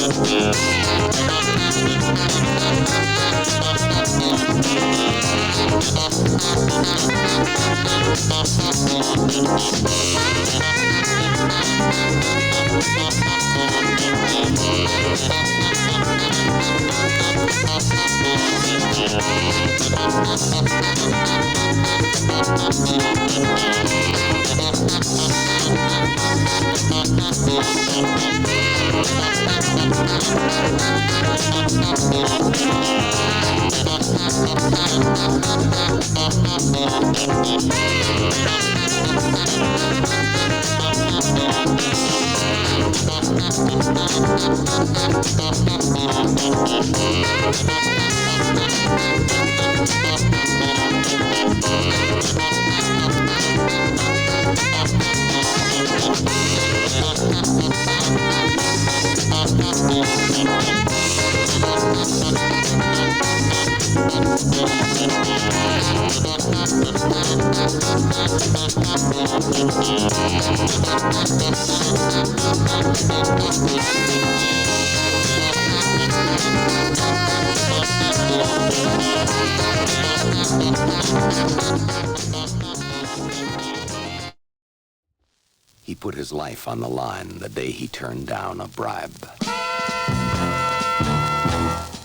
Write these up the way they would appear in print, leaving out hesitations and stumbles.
He put his life on the line the day he turned down a bribe.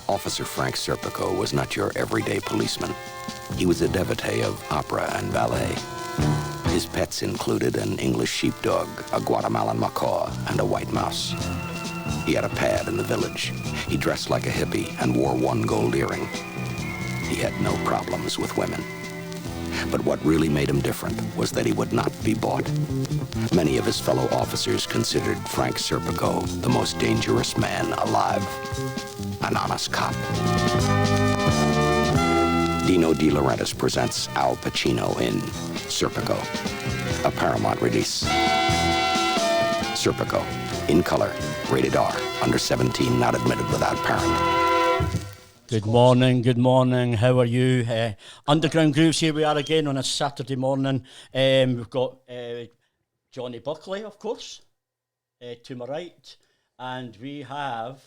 Officer Frank Serpico was not your everyday policeman. He was a devotee of opera and ballet. His pets included an English sheepdog, a Guatemalan macaw, and a white mouse. He had a pad in the village. He dressed like a hippie and wore one gold earring. He had no problems with women. But what really made him different was that he would not be bought. Many of his fellow officers considered Frank Serpico the most dangerous man alive, an honest cop. Dino De Laurentiis presents Al Pacino in Serpico, a Paramount release. Serpico, in color, rated R, under 17, not admitted without parent. Good morning, how are you? Underground Grooves, here we are again on a Saturday morning. We've got Johnny Buckley, of course, to my right, and we have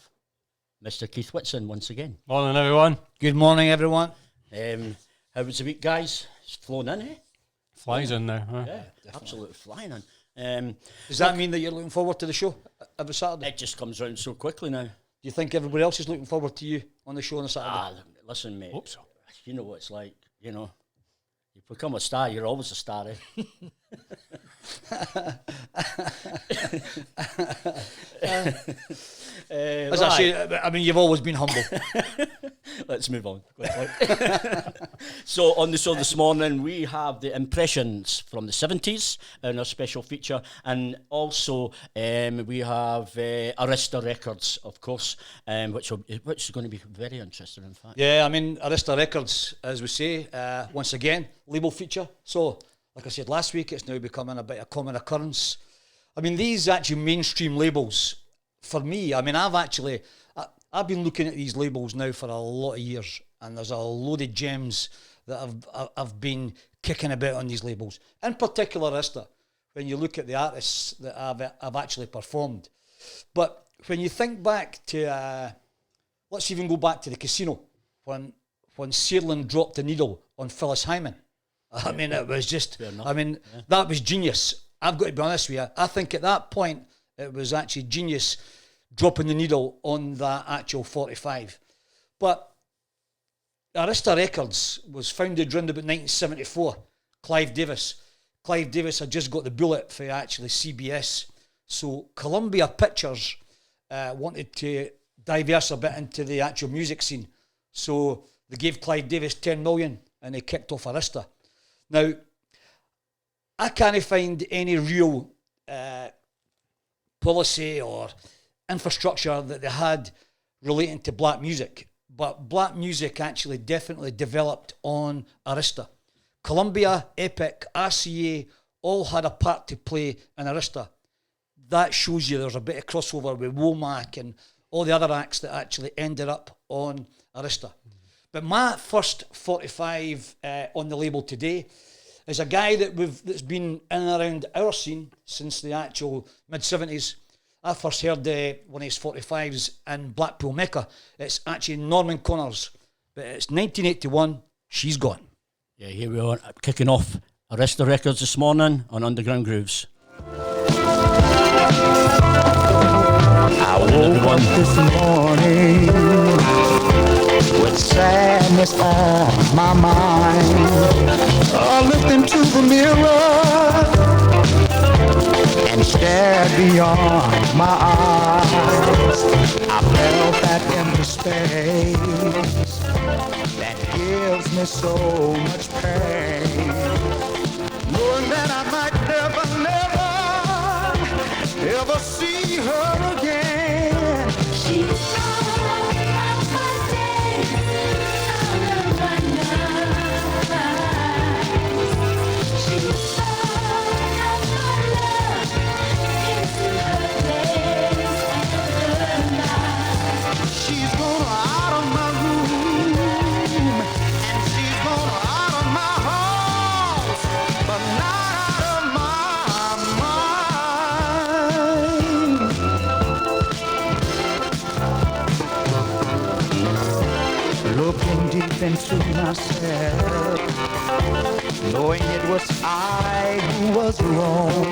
Mr. Keith Whitson once again. Morning, everyone. Good morning, everyone. How was the week, guys? It's flown in, eh? Flies in now, huh? Yeah, absolutely flying in. Does that mean that you're looking forward to the show every Saturday? It just comes round so quickly now. Do you think everybody else is looking forward to you on the show on a Saturday? Listen, mate. Hope so. You know what it's like, you know. You become a star, you're always a star, eh? As I say, I mean, you've always been humble. Let's move on. So on the show this morning, we have the impressions from the 70s in our special feature, and also we have Arista Records, of course, which is going to be very interesting, in fact. Yeah, I mean, Arista Records, as we say, once again, label feature. So, like I said last week, it's now becoming a bit of a common occurrence. I mean, these actual mainstream labels, for me, I mean, I've been looking at these labels now for a lot of years, and there's a load of gems that I've been kicking about on these labels. In particular, Arista, when you look at the artists that I've actually performed. But when you think back to, let's even go back to the Casino, when Sailing dropped the needle on Phyllis Hyman. I mean, it was just, that was genius. I've got to be honest with you. I think at that point, it was actually genius dropping the needle on that actual 45. But Arista Records was founded around about 1974. Clive Davis had just got the bullet for actually CBS. So Columbia Pictures wanted to diverse a bit into the actual music scene. So they gave Clive Davis 10 million and they kicked off Arista. Now, I can't find any real policy or infrastructure that they had relating to black music, but black music actually definitely developed on Arista. Columbia, Epic, RCA all had a part to play in Arista. That shows you there's a bit of crossover with Womack and all the other acts that actually ended up on Arista. But my first 45 on the label today is a guy that's been in and around our scene since the actual mid-70s, I first heard one of his 45s in Blackpool Mecca. It's actually Norman Connors, but it's 1981, She's Gone. Yeah, here we are, kicking off Arista Records this morning on Underground Grooves. I woke up this morning with sadness on my mind. I looked into the mirror and stared beyond my eyes. I felt that empty space that gives me so much pain, knowing that I might never ever see her again. She's all of my days, all of my nights. She's all of my love into her days and her nights. She's gone out of my room and she's gone out of my heart, but not out of my mind. Looking deep into myself, knowing it was I who was wrong.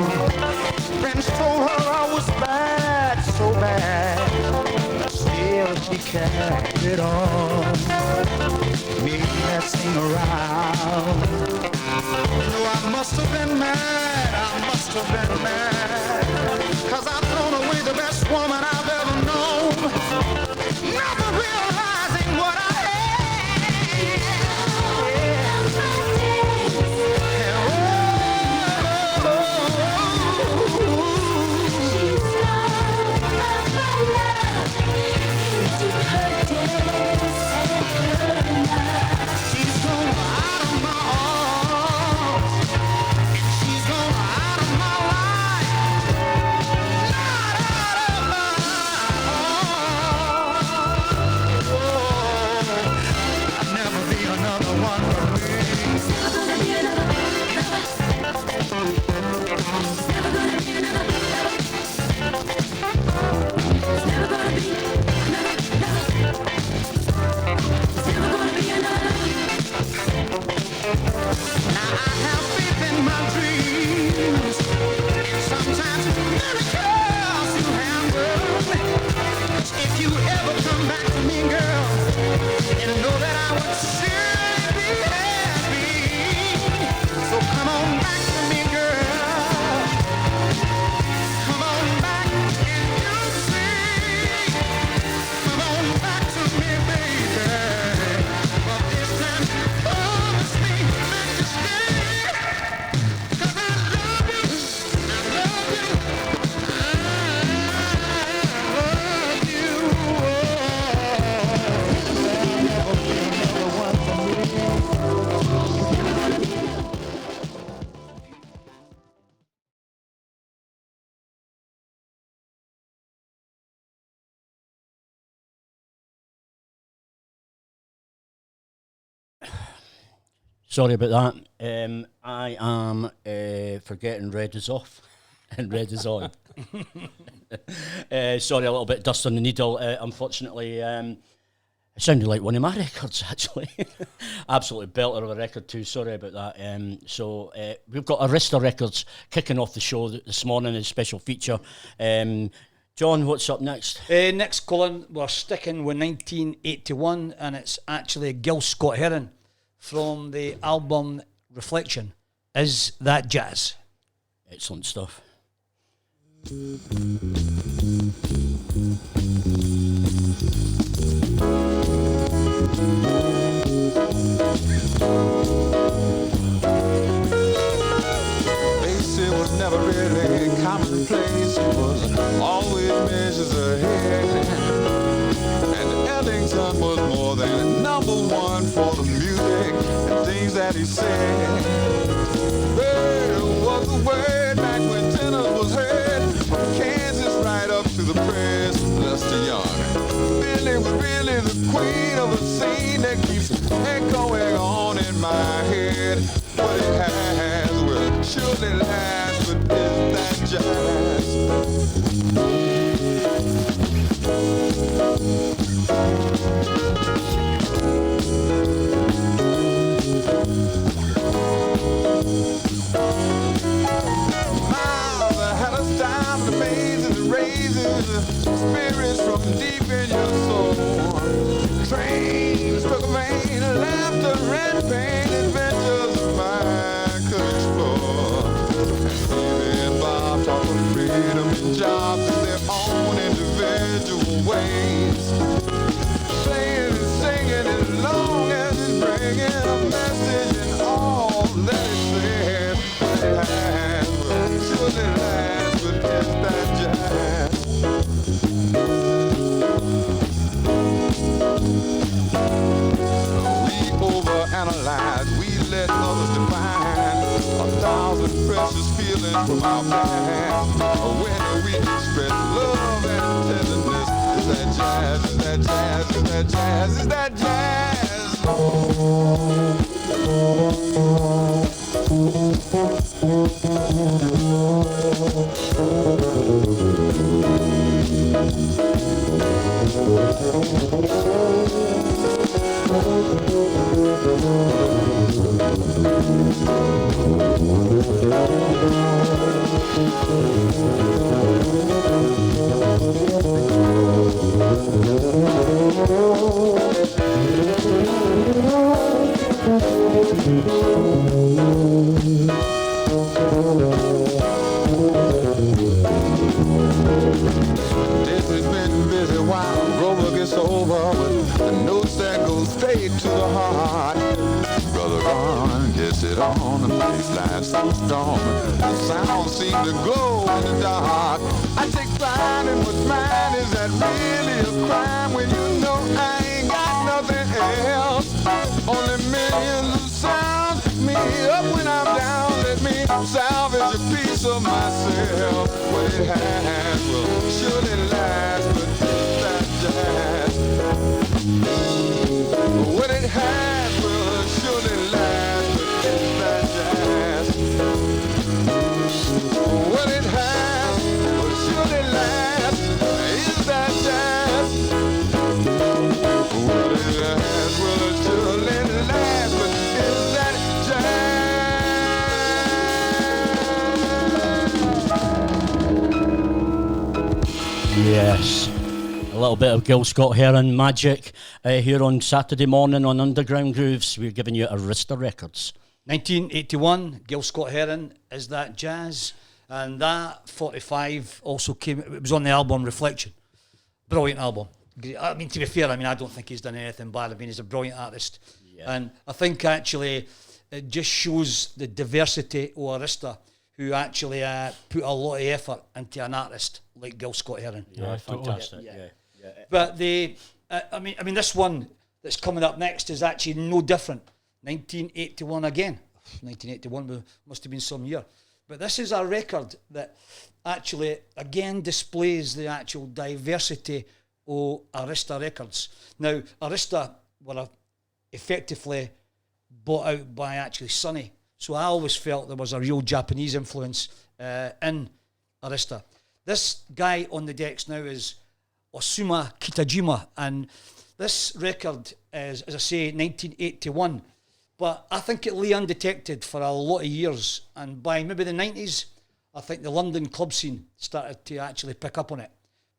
Friends told her I was bad, so bad, but still she carried on, me messing around. No, I must have been mad, cause I've thrown away the best woman I've ever known, never realizing what I had. Sorry about that. I am forgetting red is off and red is on. Sorry, a little bit dust on the needle. Unfortunately, it sounded like one of my records, actually. Absolutely belter of a record too. Sorry about that. So we've got Arista Records kicking off the show this morning, a special feature. John, what's up next? Next, Colin, we're sticking with 1981, and it's actually Gil Scott-Heron from the album Reflection. Is That Jazz? Excellent stuff. It was never really commonplace. It was always measures ahead. And Ellington was more than number one for the music and things that he said. Well, it was the way back when tenor was heard, from Kansas right up to the press, Lester Young. Billy was really the queen of a scene that keeps echoing on in my head. What it has will surely last, but is that jazz? it raises spirits from deep in your soul. Trains, struck a vein, laughter and pain, adventures of mine could explore. And Stevie and Bob talk of freedom and jobs in their own individual ways. Playing and singing as long as it's bringing a message and all that it says. It has, will surely last, but it's that jazz. We overanalyze, we let others define 1,000 precious feelings from our past. When we express love and tenderness, is that jazz, is that jazz, is that jazz, is that jazz? Disney's been busy while Grover gets over with the notes that go straight to the heart. Brother Ron gets it on the baseline so strong. The sound seems to glow in the dark. I take pride in what's mine. Is that really a crime when you know I ain't got nothing else? Only millions of sounds me up when I'm down. Let me salvage a piece of myself. What it has will surely last, but it's that jazz. What it has will surely last, but it's that jazz. What it has will surely last, is that jazz. What it has will surely last, but is that jazz. Yes. A little bit of Gil Scott-Heron magic here on Saturday morning on Underground Grooves. We're giving you Arista Records. 1981, Gil Scott-Heron, Is That Jazz? And that 45 also came, it was on the album Reflection. Brilliant album. I mean, to be fair, I don't think he's done anything bad. I mean, he's a brilliant artist. Yeah. And I think actually it just shows the diversity of Arista, who actually put a lot of effort into an artist like Gil Scott-Heron. Yeah, totally. fantastic. Yeah. But I mean, this one that's coming up next is actually no different. 1981 again. 1981 must have been some year. But this is a record that actually again displays the actual diversity of Arista Records. Now, Arista were effectively bought out by actually Sonny. So I always felt there was a real Japanese influence in Arista. This guy on the decks now is Osuma Kitajima, and this record is, as I say, 1981. But I think it lay undetected for a lot of years, and by maybe the 90s, I think the London club scene started to actually pick up on it.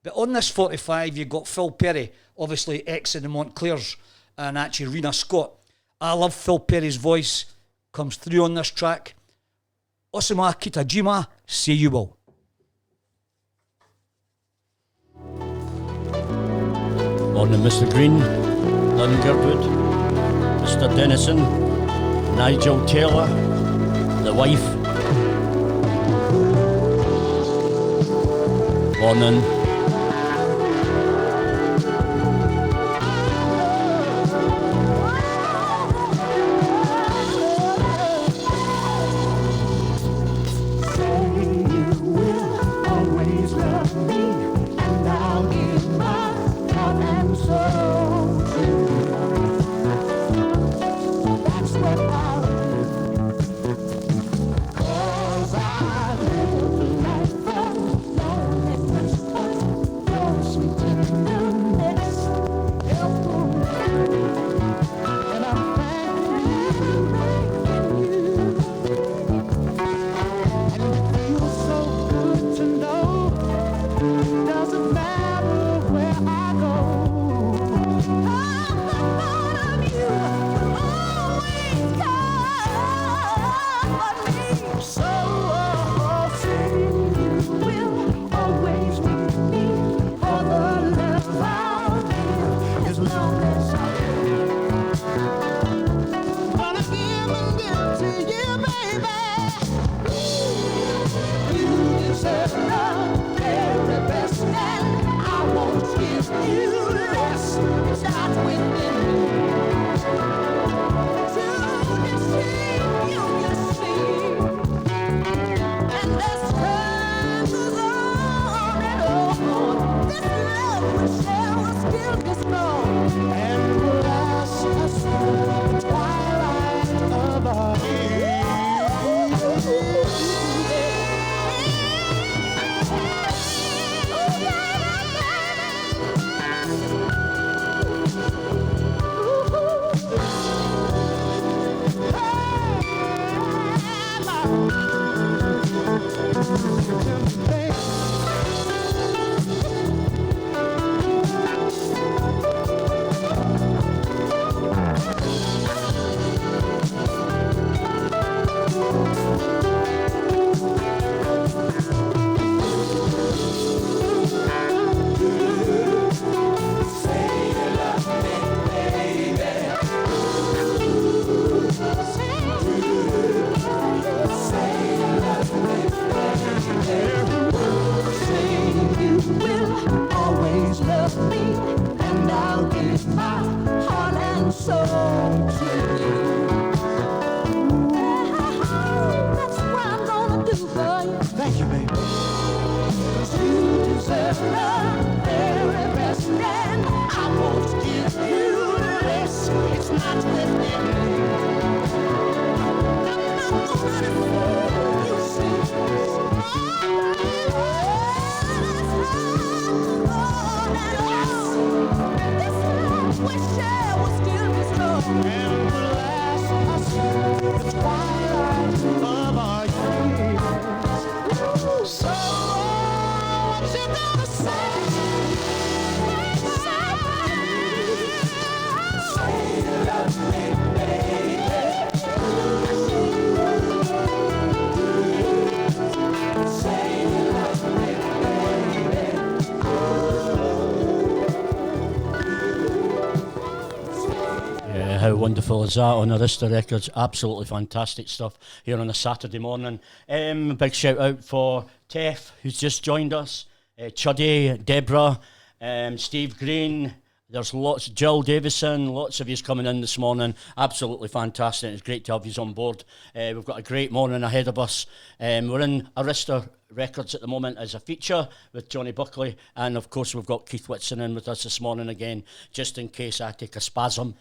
But on this 45, you've got Phil Perry, obviously ex in the Montclairs, and actually Rena Scott. I love Phil Perry's voice, comes through on this track. Osuma Kitajima, Say You Will. Morning, Mr. Green, Lynn Girdwood, Mr. Dennison, Nigel Taylor, the wife. Morning. you. Yes, it starts within me. To deceive you, you see. And as time goes on and on, this love we share will still be strong. And will last us through the twilight of our always love me, and I'll give my heart and soul to you. That's what I'm gonna do for you. Thank you, baby. 'Cause you deserve the very best, and I won't give you less. It's not within me. I'm not gonna fool you, see. We share will still be strong and will last us through the twilight of our years. So what you gonna say? Say you love me, baby. Say you love me, baby. Yeah, how wonderful is that on Arista Records? Absolutely fantastic stuff here on a Saturday morning. Big shout out for Tef, who's just joined us, Chuddy, Deborah, Steve Green. There's lots, Jill Davison, lots of yous coming in this morning. Absolutely fantastic. It's great to have yous on board. We've got a great morning ahead of us. We're in Arista Records at the moment as a feature with Johnny Buckley. And of course, we've got Keith Whitson in with us this morning again, just in case I take a spasm.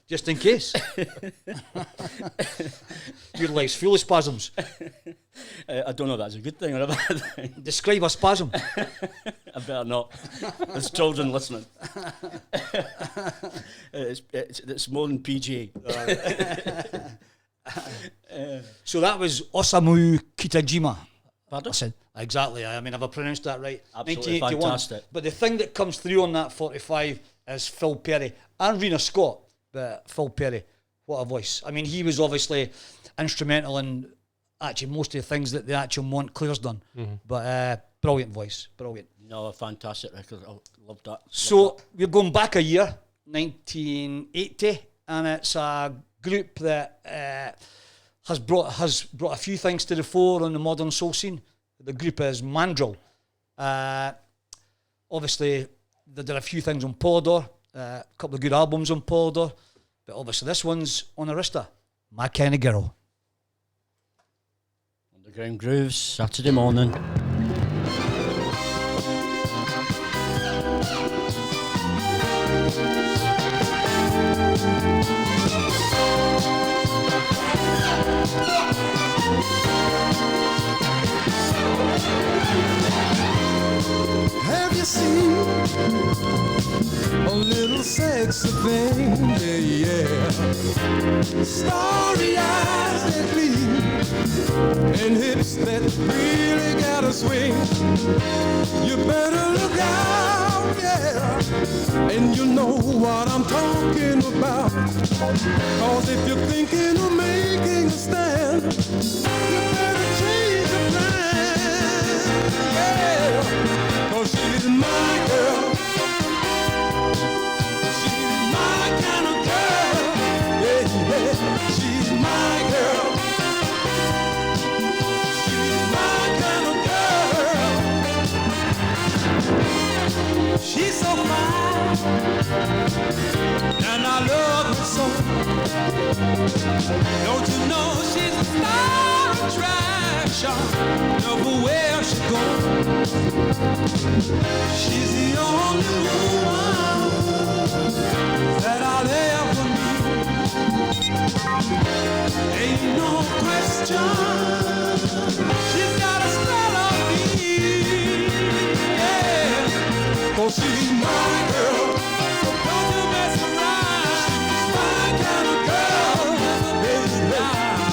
Just in case. Your life's full of spasms. I don't know if that's a good thing or a bad thing. Describe a spasm. I better not. There's children listening. It's more than PG. So that was Osamu Kitajima. Pardon? I said, exactly. I mean, have I pronounced that right? Absolutely 1981. fantastic. But the thing that comes through on that 45 is Phil Perry and Rena Scott. But Phil Perry, what a voice. I mean, he was obviously instrumental in actually most of the things that the actual Montclair's done. Mm-hmm. But brilliant voice, brilliant. No, a fantastic record. I loved that. So we're going back a year, 1980, and it's a group that has brought a few things to the fore on the modern soul scene. The group is Mandrill. Obviously, they did a few things on Polydor, a couple of good albums on Polydor, but obviously this one's on Arista, My Kind of Girl. Underground Grooves, Saturday morning. Have you seen a little sexy thing? Yeah. Starry eyes that gleam and hips that really gotta swing. You better look out, yeah, and you know what I'm talking about. 'Cause if you're thinking of making a stand, you better change your plan, yeah. 'Cause she's my girl. She's my kind of girl. Yeah, yeah. She's my girl. She's my kind of girl. Don't you know she's a star attraction? Everywhere she goes, she's the only woman that I'll ever need. Ain't no question, she's got a spell on me. Yeah, 'cause she's my girl, so don't you mess around. She's my kind of girl, baby.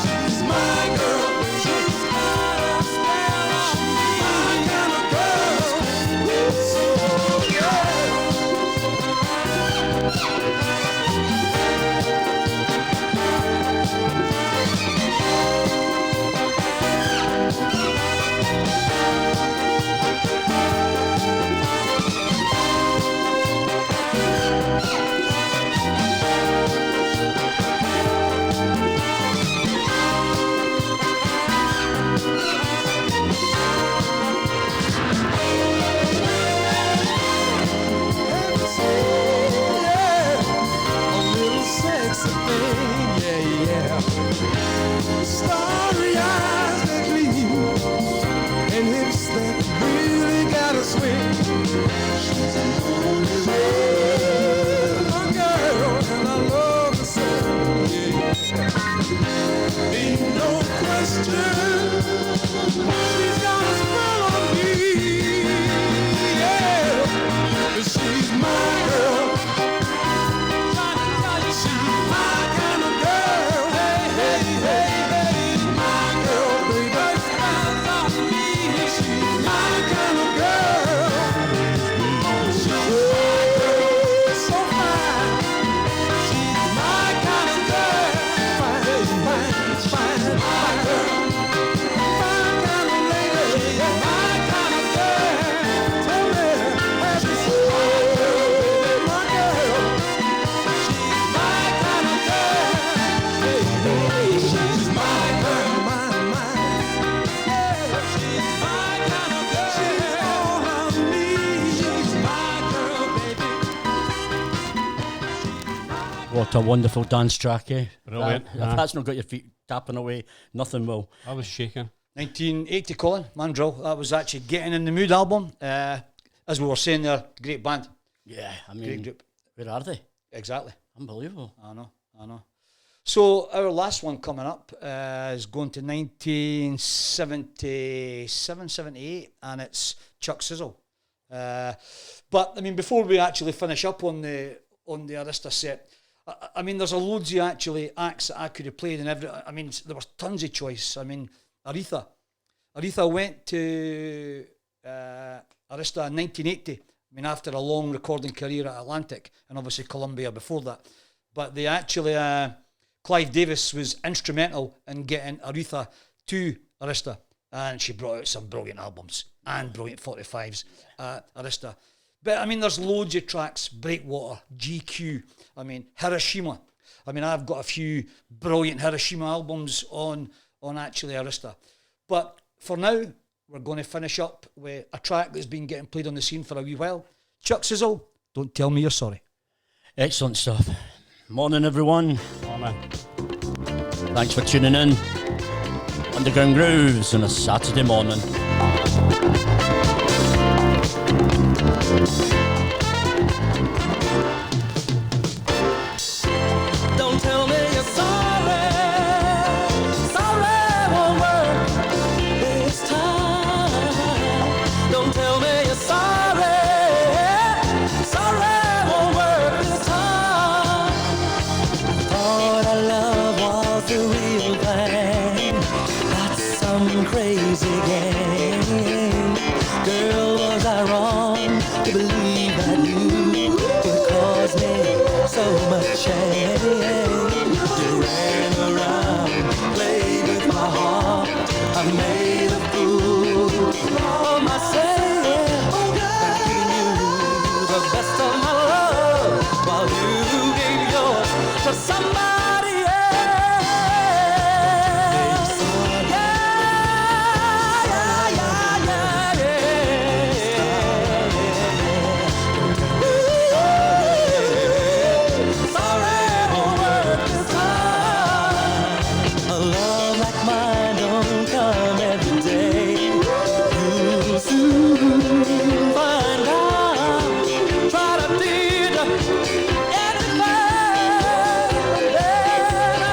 She's my girl, she's got a spell on me. My kind of girl, so yeah. Starry eyes that gleam and hips that really got a swing. She's an only my girl, and I love her so. Yeah. Ain't no question, she's got a spell on me. Yeah, she's my girl. She's my kind of girl. Hey, hey, hey, hey, my girl, baby. Spells on me. She's my kind of girl. She's my girl, so fine. She's my kind of girl. Fine, fine, fine, my girl. My kind of lady. She's my kind of girl. Tell me, she's my girl, my girl. She's my kind of girl. Hey, hey, she's my girl, my. Yeah, she's my kind of girl. She's all I need. She's my girl, baby. What a wonderful dance track, eh? Brilliant, If aye. that's not got your feet tapping away, nothing will. I was shaking. 1980, Colin, Mandrill. That was actually Getting in the Mood album. As we were saying there, great band, Yeah, I great mean, group. where are they? Exactly. Unbelievable. I know. So our last one coming up is going to 1977, 78, and it's Chuck Sizzle. But I mean, before we actually finish up on the Arista set, I mean, there's a loads of actually acts that I could have played, and I mean, there was tons of choice. I mean, Aretha went to Arista in 1980. I mean, after a long recording career at Atlantic and obviously Columbia before that. But they actually, Clive Davis was instrumental in getting Aretha to Arista, and she brought out some brilliant albums and brilliant 45s at Arista. But I mean, there's loads of tracks: Breakwater, GQ. I mean, Hiroshima. I mean, I've got a few brilliant Hiroshima albums on actually Arista. But for now, we're going to finish up with a track that's been getting played on the scene for a wee while. Chuck Sizzle, Don't Tell Me You're Sorry. Excellent stuff. Morning, everyone. Morning. Thanks for tuning in. Underground Grooves on a Saturday morning. Don't tell me you're sorry. Sorry won't work this time. Don't tell me you're sorry. Sorry won't work this time. Thought our love was the real thing, not some crazy game. Girl, was I wrong to believe that you could cause me so much shame? You ran around, played with my heart. I made a fool of myself. I've given you the best of my love, while you gave yours to somebody else. Yeah. Sorry find out. Tried I did everything, then I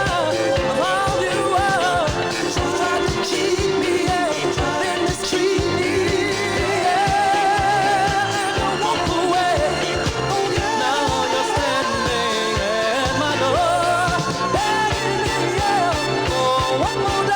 found you out. She tried to cheat me, then mistreat me, and walk away. Now you're standing at my door, begging me for one more day.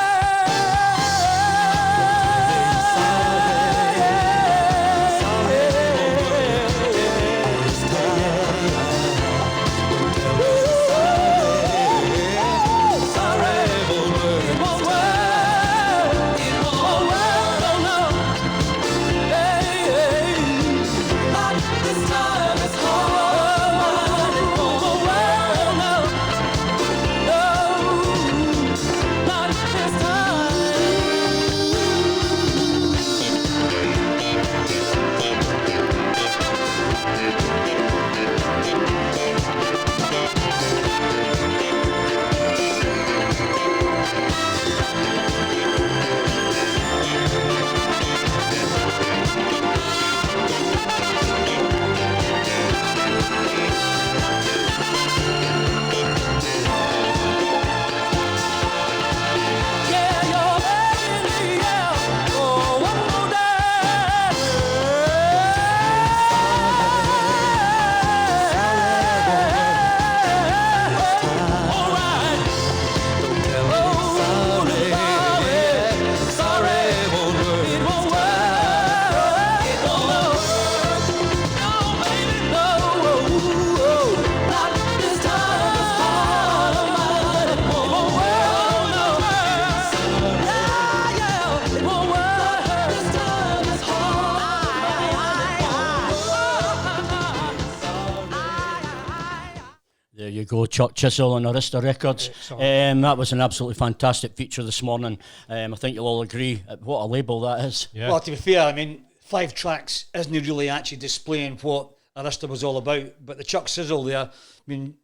There you go, Chuck Chisel on Arista Records. That was an absolutely fantastic feature this morning. I think you'll all agree what a label that is. Yeah. Well, to be fair, I mean, 5 tracks isn't really actually displaying what Arista was all about. But the Chuck Sizzle there, I mean,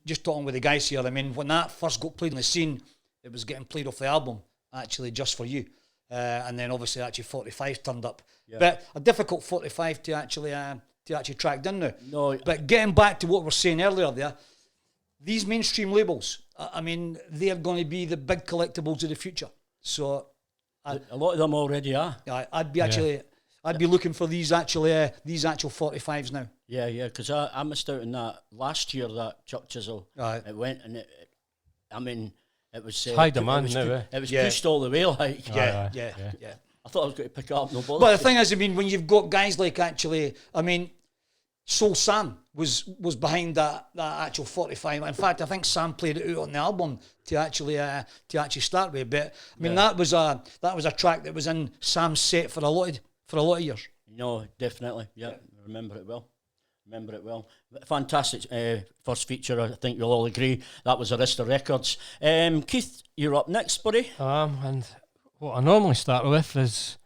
just talking with the guys here, I mean, when that first got played on the scene, it was getting played off the album, actually, Just For You. And then obviously actually 45 turned up. Yeah. But a difficult 45 to actually track down now. No, But getting back to what we were saying earlier there, these mainstream labels, I mean, they're going to be the big collectibles of the future. So a lot of them already are. I'd be looking for these actual 45s now. Yeah, because I missed out on that last year, that Chuck Chisel. Right. It went and it was high demand now, eh? It was Yeah. pushed all the way, like. Yeah. I thought I was going to pick it up, no bother. But the thing is, I mean, when you've got guys like actually, I mean, Soul Sam was behind that actual 45. In fact, I think Sam played it out on the album to actually start with. But I mean, that was a track that was in Sam's set for a lot of years. No, definitely. Yeah, I remember it well. Fantastic first feature. I think you'll all agree that was Arista Records. Keith, you're up next, buddy. And what I normally start with is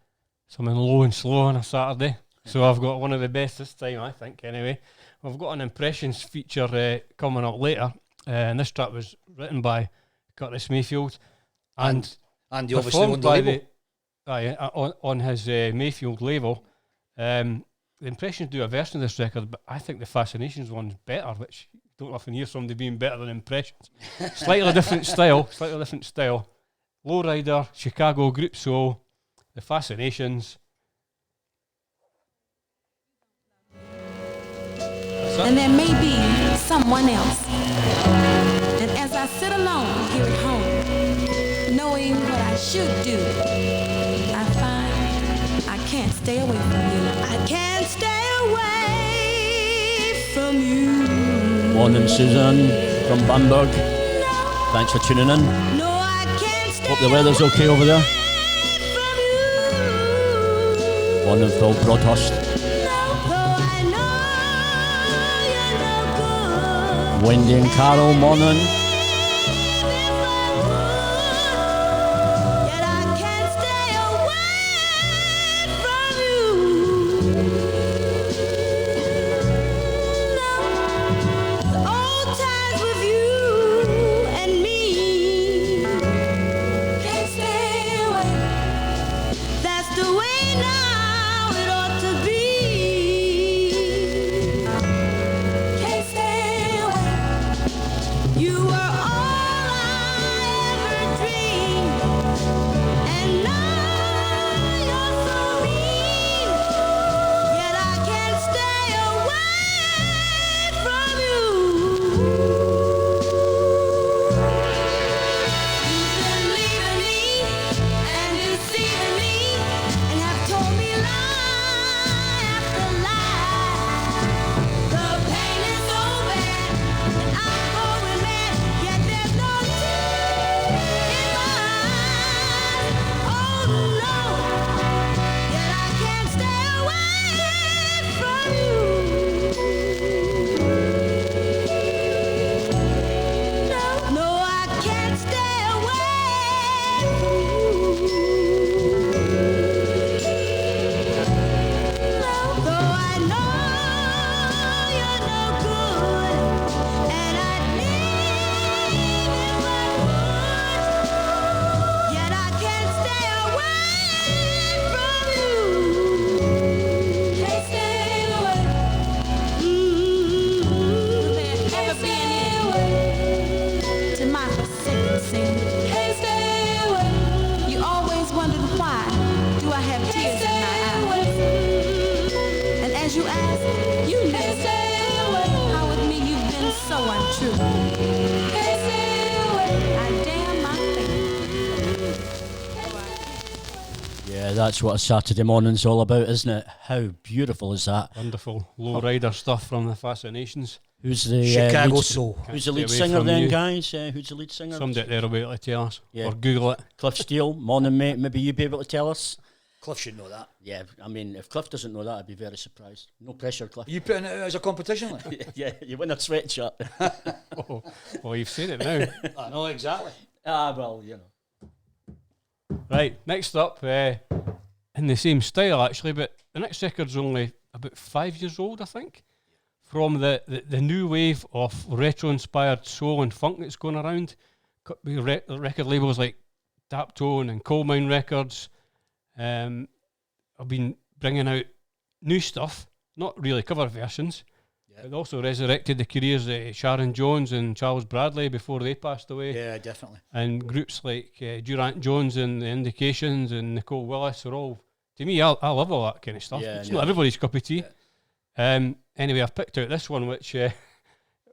something low and slow on a Saturday. So I've got one of the best this time, I think, anyway. We've got an Impressions feature coming up later. And this track was written by Curtis Mayfield. And he obviously performed owned the by label. on his Mayfield label. The Impressions do a version of this record, but I think the Fascinations one's better, which you don't often hear somebody being better than Impressions. Slightly different style. Lowrider, Chicago group soul, the Fascinations. And there may be someone else. And as I sit alone here at home, knowing what I should do, I find I can't stay away from you. I can't stay away from you. Morning, Susan from Bamberg. Thanks for tuning in. No, I can't stay Hope the weather's okay over there. from you. Morning, Phil Broadhurst. Wendy and Carol, morning. That's the way now That's what a Saturday morning's all about, isn't it? How beautiful is that? Wonderful lowrider stuff from the Fascinations. Who's the Chicago lead, Soul. Who's the Can't lead stay away singer from then, you. guys? Who's the lead singer? Somebody out there will be able to tell us. Yeah. Or Google it. Cliff Steele, morning mate. Maybe you'd be able to tell us. Cliff should know that. Yeah, I mean, if Cliff doesn't know that, I'd be very surprised. No pressure, Cliff. You putting it out as a competition? Like? Yeah, you win a sweatshirt. Oh, well, you've seen it now. I know, exactly. Well, you know. Right, next up, in the same style actually, but the next record's only about 5 years old, I think. From the new wave of retro-inspired soul and funk that's going around. Could be record labels like Daptone and Coal Mine Records. I've been bringing out new stuff, not really cover versions. It also resurrected the careers of Sharon Jones and Charles Bradley before they passed away. Yeah, definitely. And groups like Durant Jones and the Indications and Nicole Willis are all, to me, I love all that kind of stuff. Yeah, It's yeah. not everybody's cup of tea. Anyway, I've picked out this one, which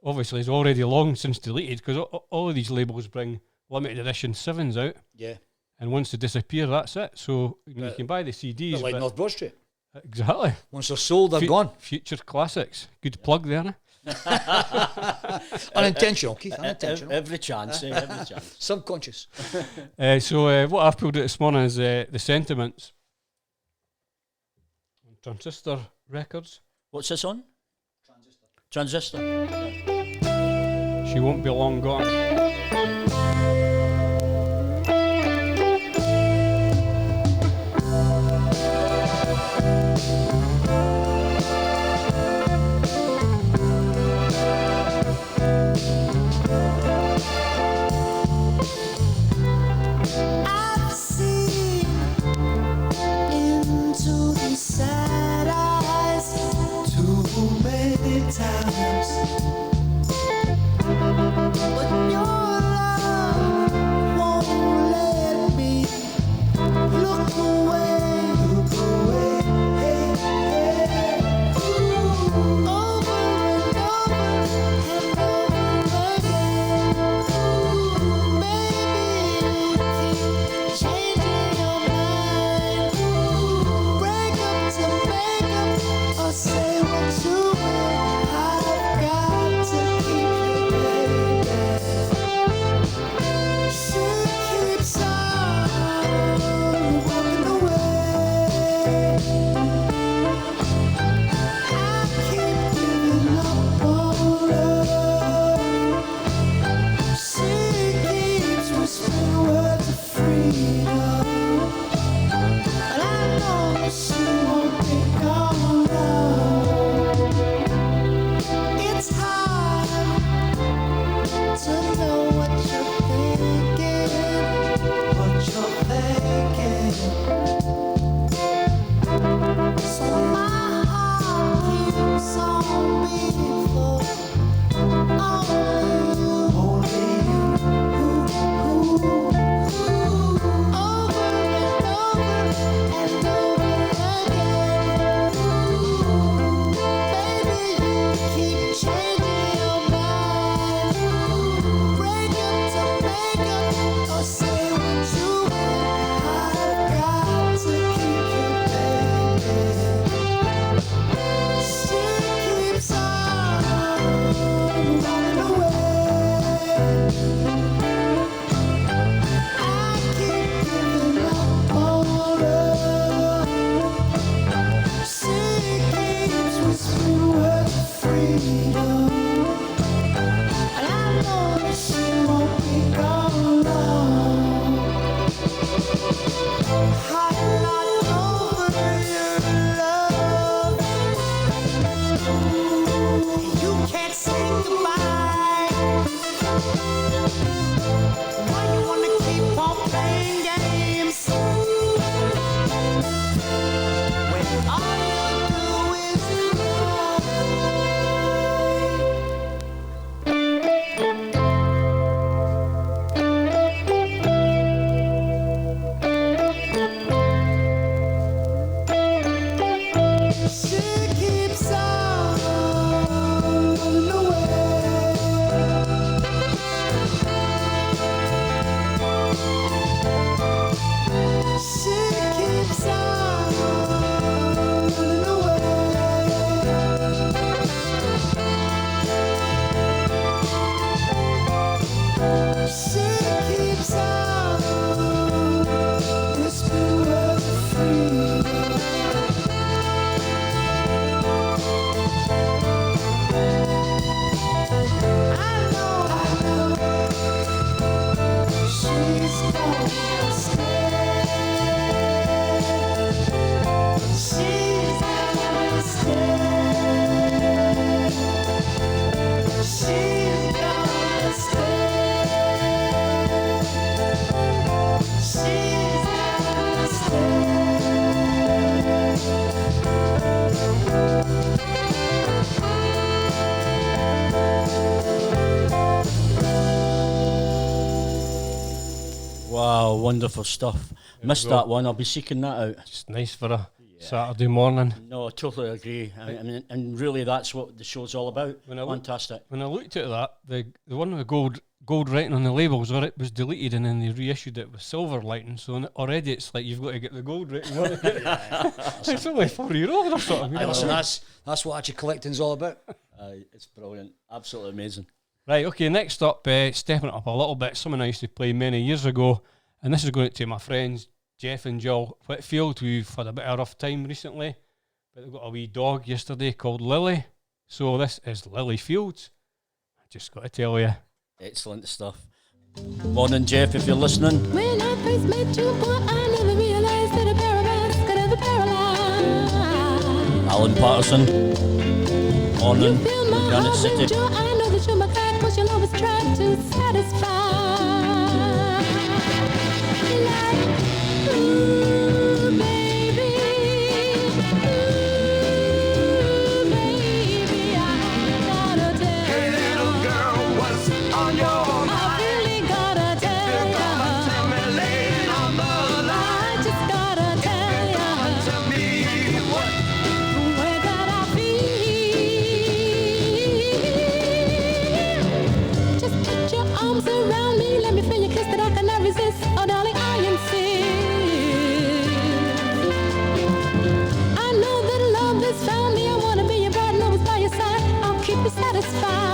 obviously is already long since deleted, because all of these labels bring limited edition 7s out, Yeah. and once they disappear, that's it. So you can buy the CDs. Bit like but- North Broad Street. Exactly. Once they're sold, they're gone. Future classics. Good plug there. Unintentional, Keith. Unintentional. Every chance, every chance. Subconscious. So what I've pulled out this morning is the Sentiments on Transistor Records. What's this on? Transistor. She won't be long gone. I've seen into the sad eyes too many times, but you're wonderful stuff. Missed that one. I'll be seeking that out. Just nice for a Saturday morning. No, I totally agree. I mean, and really, that's what the show's all about. Fantastic. When I looked at that, the one with gold writing on the labels, or it was deleted and then they reissued it with silver lighting. So already it's like you've got to get the gold writing on it. It's only €4 or something. Hey, listen, that's what actually collecting's all about. It's brilliant. Absolutely amazing. Right, okay, next up, stepping it up a little bit, something I used to play many years ago, and this is going to my friends Jeff and Jill Whitfield, who've had a bit of a rough time recently, but they've got a wee dog yesterday called Lily. So this is Lily Fields. I just got to tell you. Excellent stuff. Morning, Jeff, if you're listening. When I first met you, boy, I never realized that a pair of eyes could ever paralyze. Alan Patterson. Morning, You fill my from Granite heart with City. joy. I know that you're my kind, 'cause you'll always try to satisfy. Like, ooh, baby, I gotta tell Hey, little girl, what's on your mind? I really gotta tell ya. Tell me, lay on the line. I just gotta tell ya Tell me what the way that I feel. Just put your arms around me, let me feel your kiss that I cannot resist. Oh, darling, I insist. I know that love has found me. I wanna be your bride and always by your side. I'll keep you satisfied.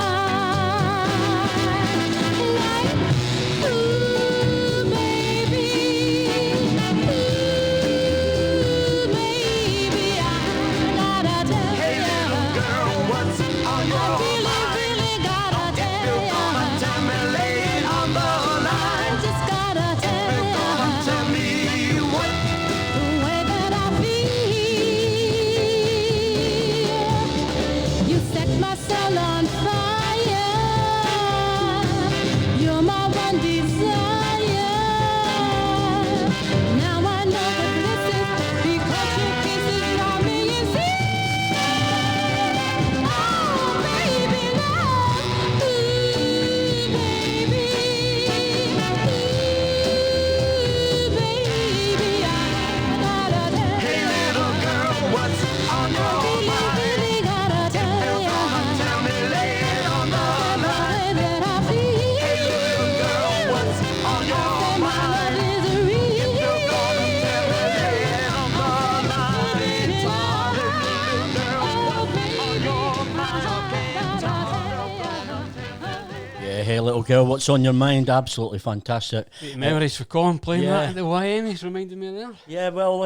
Like, ooh, baby, I gotta tell Hey, little ya. girl, what's on your I really, mind? really gotta tell ya. Tell me, lay it on the line. I just gotta tell ya Tell me what the way that I feel. You set my soul on fire. You're my one desire. Now I know what this is because your kisses drive me insane. Oh, baby, love, ooh, baby, baby, I gotta tell Hey, ya. little girl, what's on your mind? Really gotta tell ya Tell me, lay it on the the line. way that I feel. Hey, little girl, what's on your Say my mind? love is real. Tell me, lay it on the line. Baby, oh, baby, On your mind. I gotta tell ya. Yeah, hey, little girl, what's on your mind? Absolutely fantastic. Memories for Colin playing Yeah. that at the YM, he's reminded me of there. Yeah, well,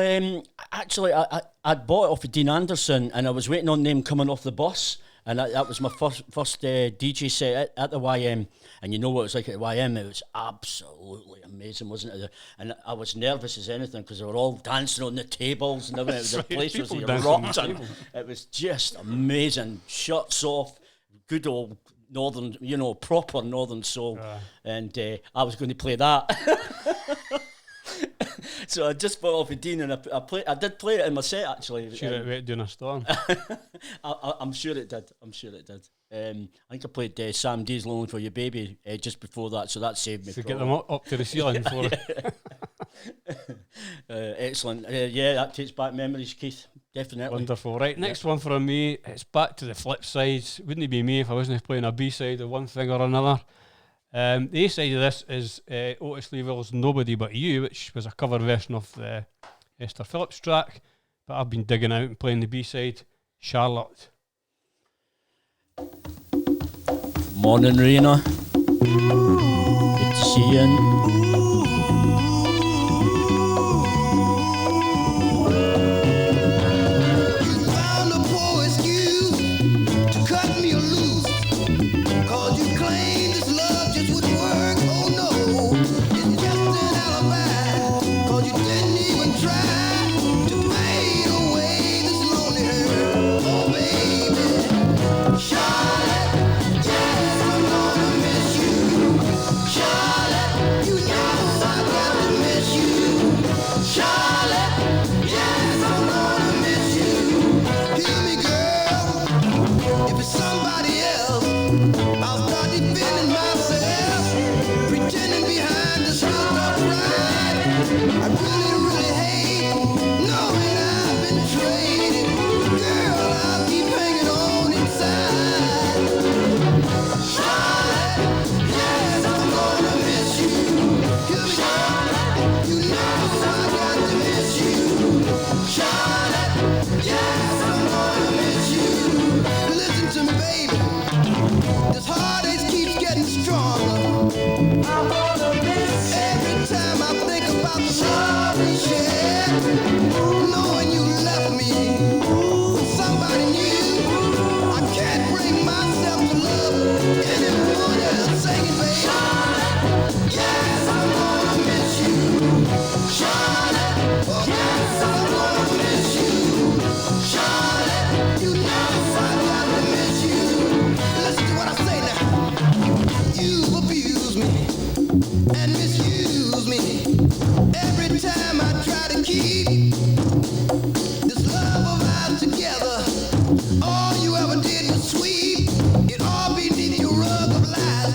actually, I'd bought it off of Dean Anderson, and I was waiting on them coming off the bus, and that was my first DJ set at the YM. And you know what it was like at the YM? It was absolutely amazing, wasn't it? And I was nervous as anything because they were all dancing on the tables and everything. The right, place was people dancing on the erupting. It was just amazing. Shirts off, good old northern, proper northern soul. And I was going to play that. So I just bought off of Dean, and I did play it in my set actually. Sure it went down a storm. I'm sure it did. I think I played Sam D's "Lonely for Your Baby" just before that, so that saved me. To get them up to the ceiling for it. Excellent. Yeah, that takes back memories, Keith. Definitely. Wonderful. Right, next one from me. It's back to the flip side. Wouldn't it be me if I wasn't playing a B-side of one thing or another? The A-side of this is Otis Leavell's "Nobody But You," which was a cover version of the Esther Phillips track. But I've been digging out and playing the B-side, "Charlotte." Morning, Raina. Good to see you. Found a poor excuse to cut me loose. 'Cause you claim this love just wouldn't work. Oh no, it's just an alibi. 'Cause you didn't even try to fade away this lonely hurt. Oh baby, Charlotte, yes, I'm gonna miss you. Charlotte, you know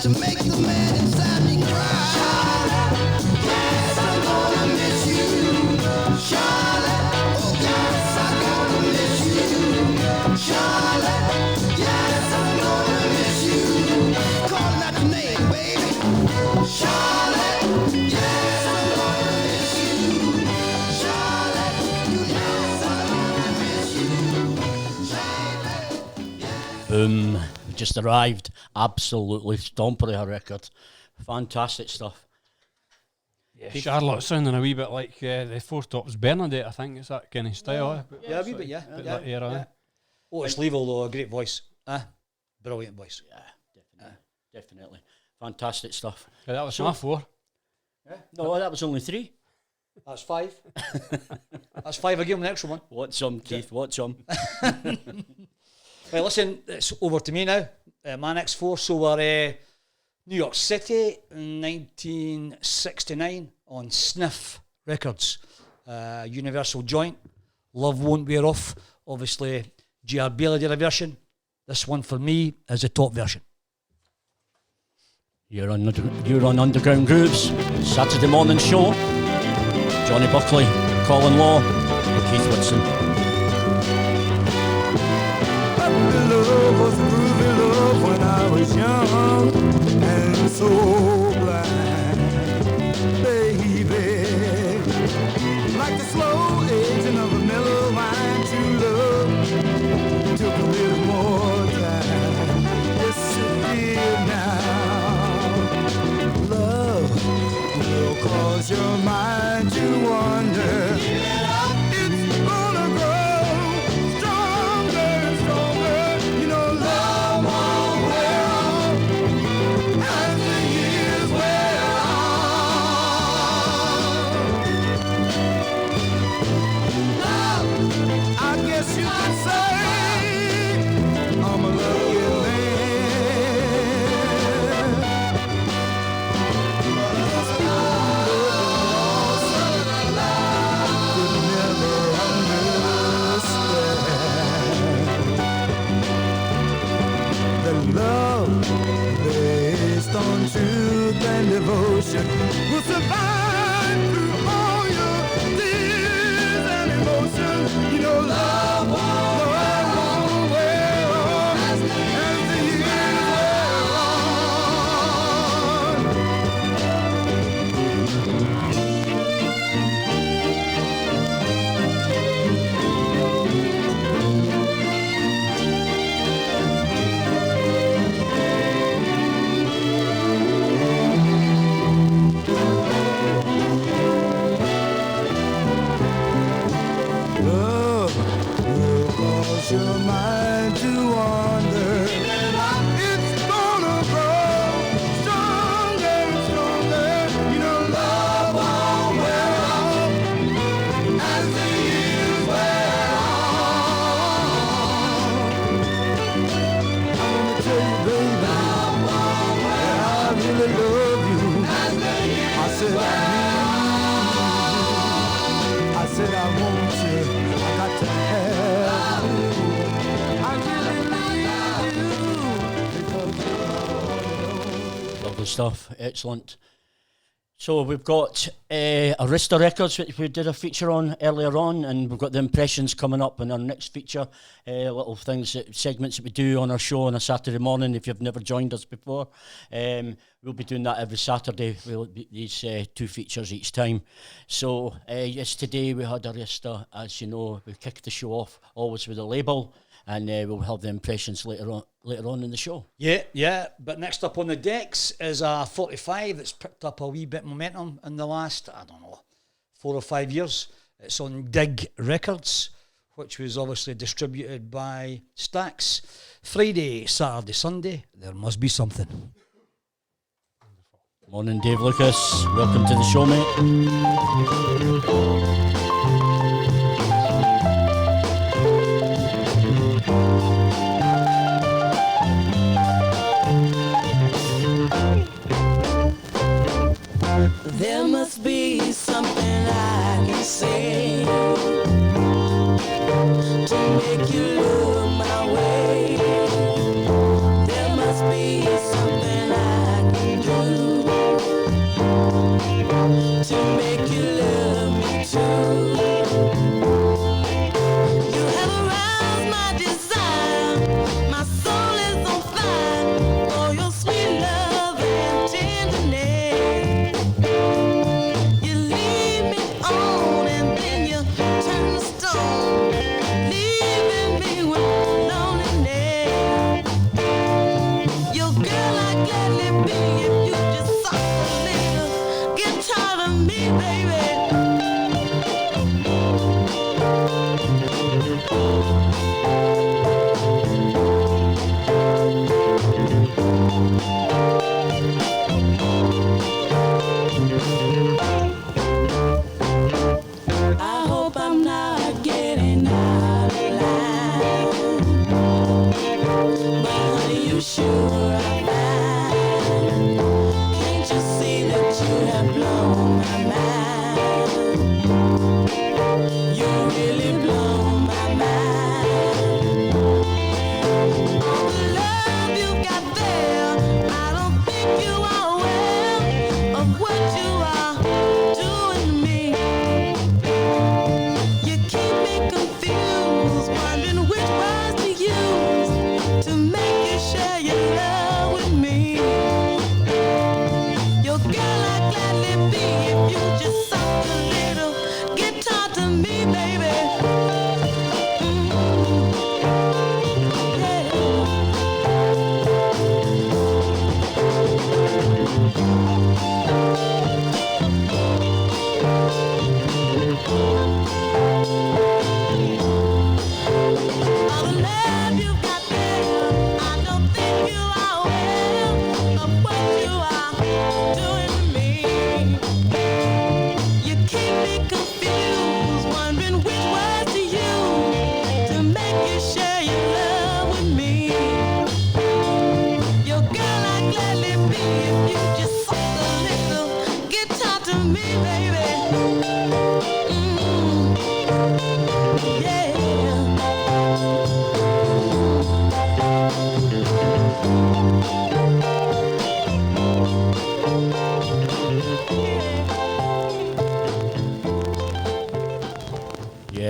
to make the man inside me cry. Charlotte, yes, I'm gonna miss you. Charlotte, oh yes, I'm gonna miss you. Charlotte, yes, I'm gonna miss you. Calling out your name, baby. Charlotte, yes, I'm gonna miss you. Charlotte, you know I'm gonna miss you. Boom. Just arrived. Absolutely stomper of a record. Fantastic stuff. Yeah, Charlotte sounding a wee bit like the Four Tops Bernadette, I think. It's that kind of style. Yeah, a wee bit, yeah. Bit Yeah, that era, yeah. Otis Leavell, though, a great voice. Brilliant voice. Yeah, definitely. Definitely. Fantastic stuff. Yeah, that was So- my 4. No, that was only 3. That's 5. That's 5 again, the extra one. What's some, Keith? What's some? Right, listen, it's over to me now. My next 4. So we're New York City, 1969, on Sniff Records. Universal Joint, Love Won't Wear Off. Obviously, G.R. Bailey did a version. This one for me is the top version. You're on Underground Grooves, Saturday morning show. Johnny Buckley, Colin Law, and Keith Whitson. Love was groovy love when I was young and so blind, baby. Like the slow aging of a mellow wine, true love took a little more time. Yes, it did now. Love will cause your mind to wander. It's gonna grow stronger and stronger. You know, love won't wear off as the years wear on. Love, I guess you could say I'm a lucky man. But this love could never understand. The love based on truth and devotion will survive through all your tears and emotions. You know, love won't wear off as the years wear on. Love will cause your mind to wander. It's gonna grow stronger and stronger. You know, love won't wear off as the years wear on. I wanna tell you, baby, that I really love you. I said I said I want you, I got to have you. I really need you. Lovely stuff. Excellent. So we've got Arista Records, which we did a feature on earlier on, and we've got the Impressions coming up in our next feature. Little things, segments that we do on our show on a Saturday morning. If you've never joined us before, we'll be doing that every Saturday. We'll be these 2 features each time. So yes, today we had Arista. As you know, we kicked the show off always with a label, and we'll have the Impressions later on in the show. Yeah. But next up on the decks is a 45 that's picked up a wee bit momentum in the last, 4 or 5 years. It's on Dig Records, which was obviously distributed by Stax. Friday, Saturday, Sunday, there must be something. Morning, Dave Lucas. Welcome to the show, mate. There must be something I can say to make you look my way. There must be something I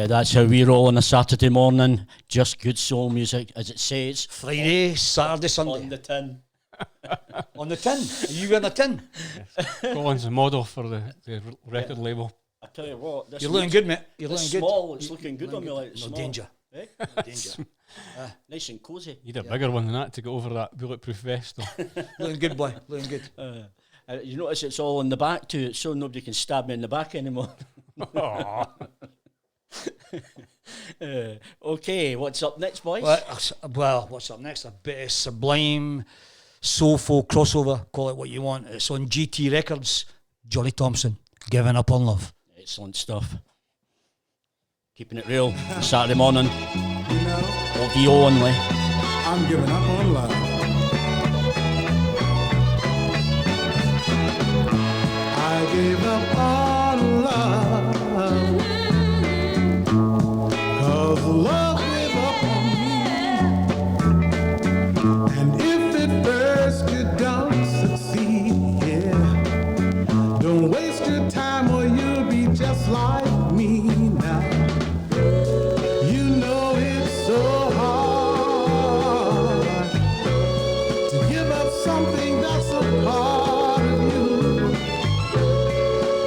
That's how we roll on a Saturday morning. Just good soul music, as it says. Friday, Saturday, Sunday. On the tin. On the tin. Are you wearing a tin? Colin's a model for the record label. I tell you what, this You're looking good, mate. You're it's looking good. small, it's looking good on me. Like, it's No small. danger. Eh? No danger. Nice and cosy. You need a bigger one than that to get over that bulletproof vest, though. Looking good, boy. Looking good. You notice it's all in the back too, so nobody can stab me in the back anymore. Okay, what's up next, boys? Well, what's up next? A bit of sublime, soulful crossover. Call it what you want. It's on GT Records. Johnny Thompson, Giving Up on Love. Excellent stuff. Keeping it real. Saturday morning. You know, OVO only. I'm giving up on love. I gave up on love. 'Cause love gave up on me. And if at first you don't succeed, yeah, don't waste your time or you'll be just like me now. You know it's so hard to give up something that's a part of you.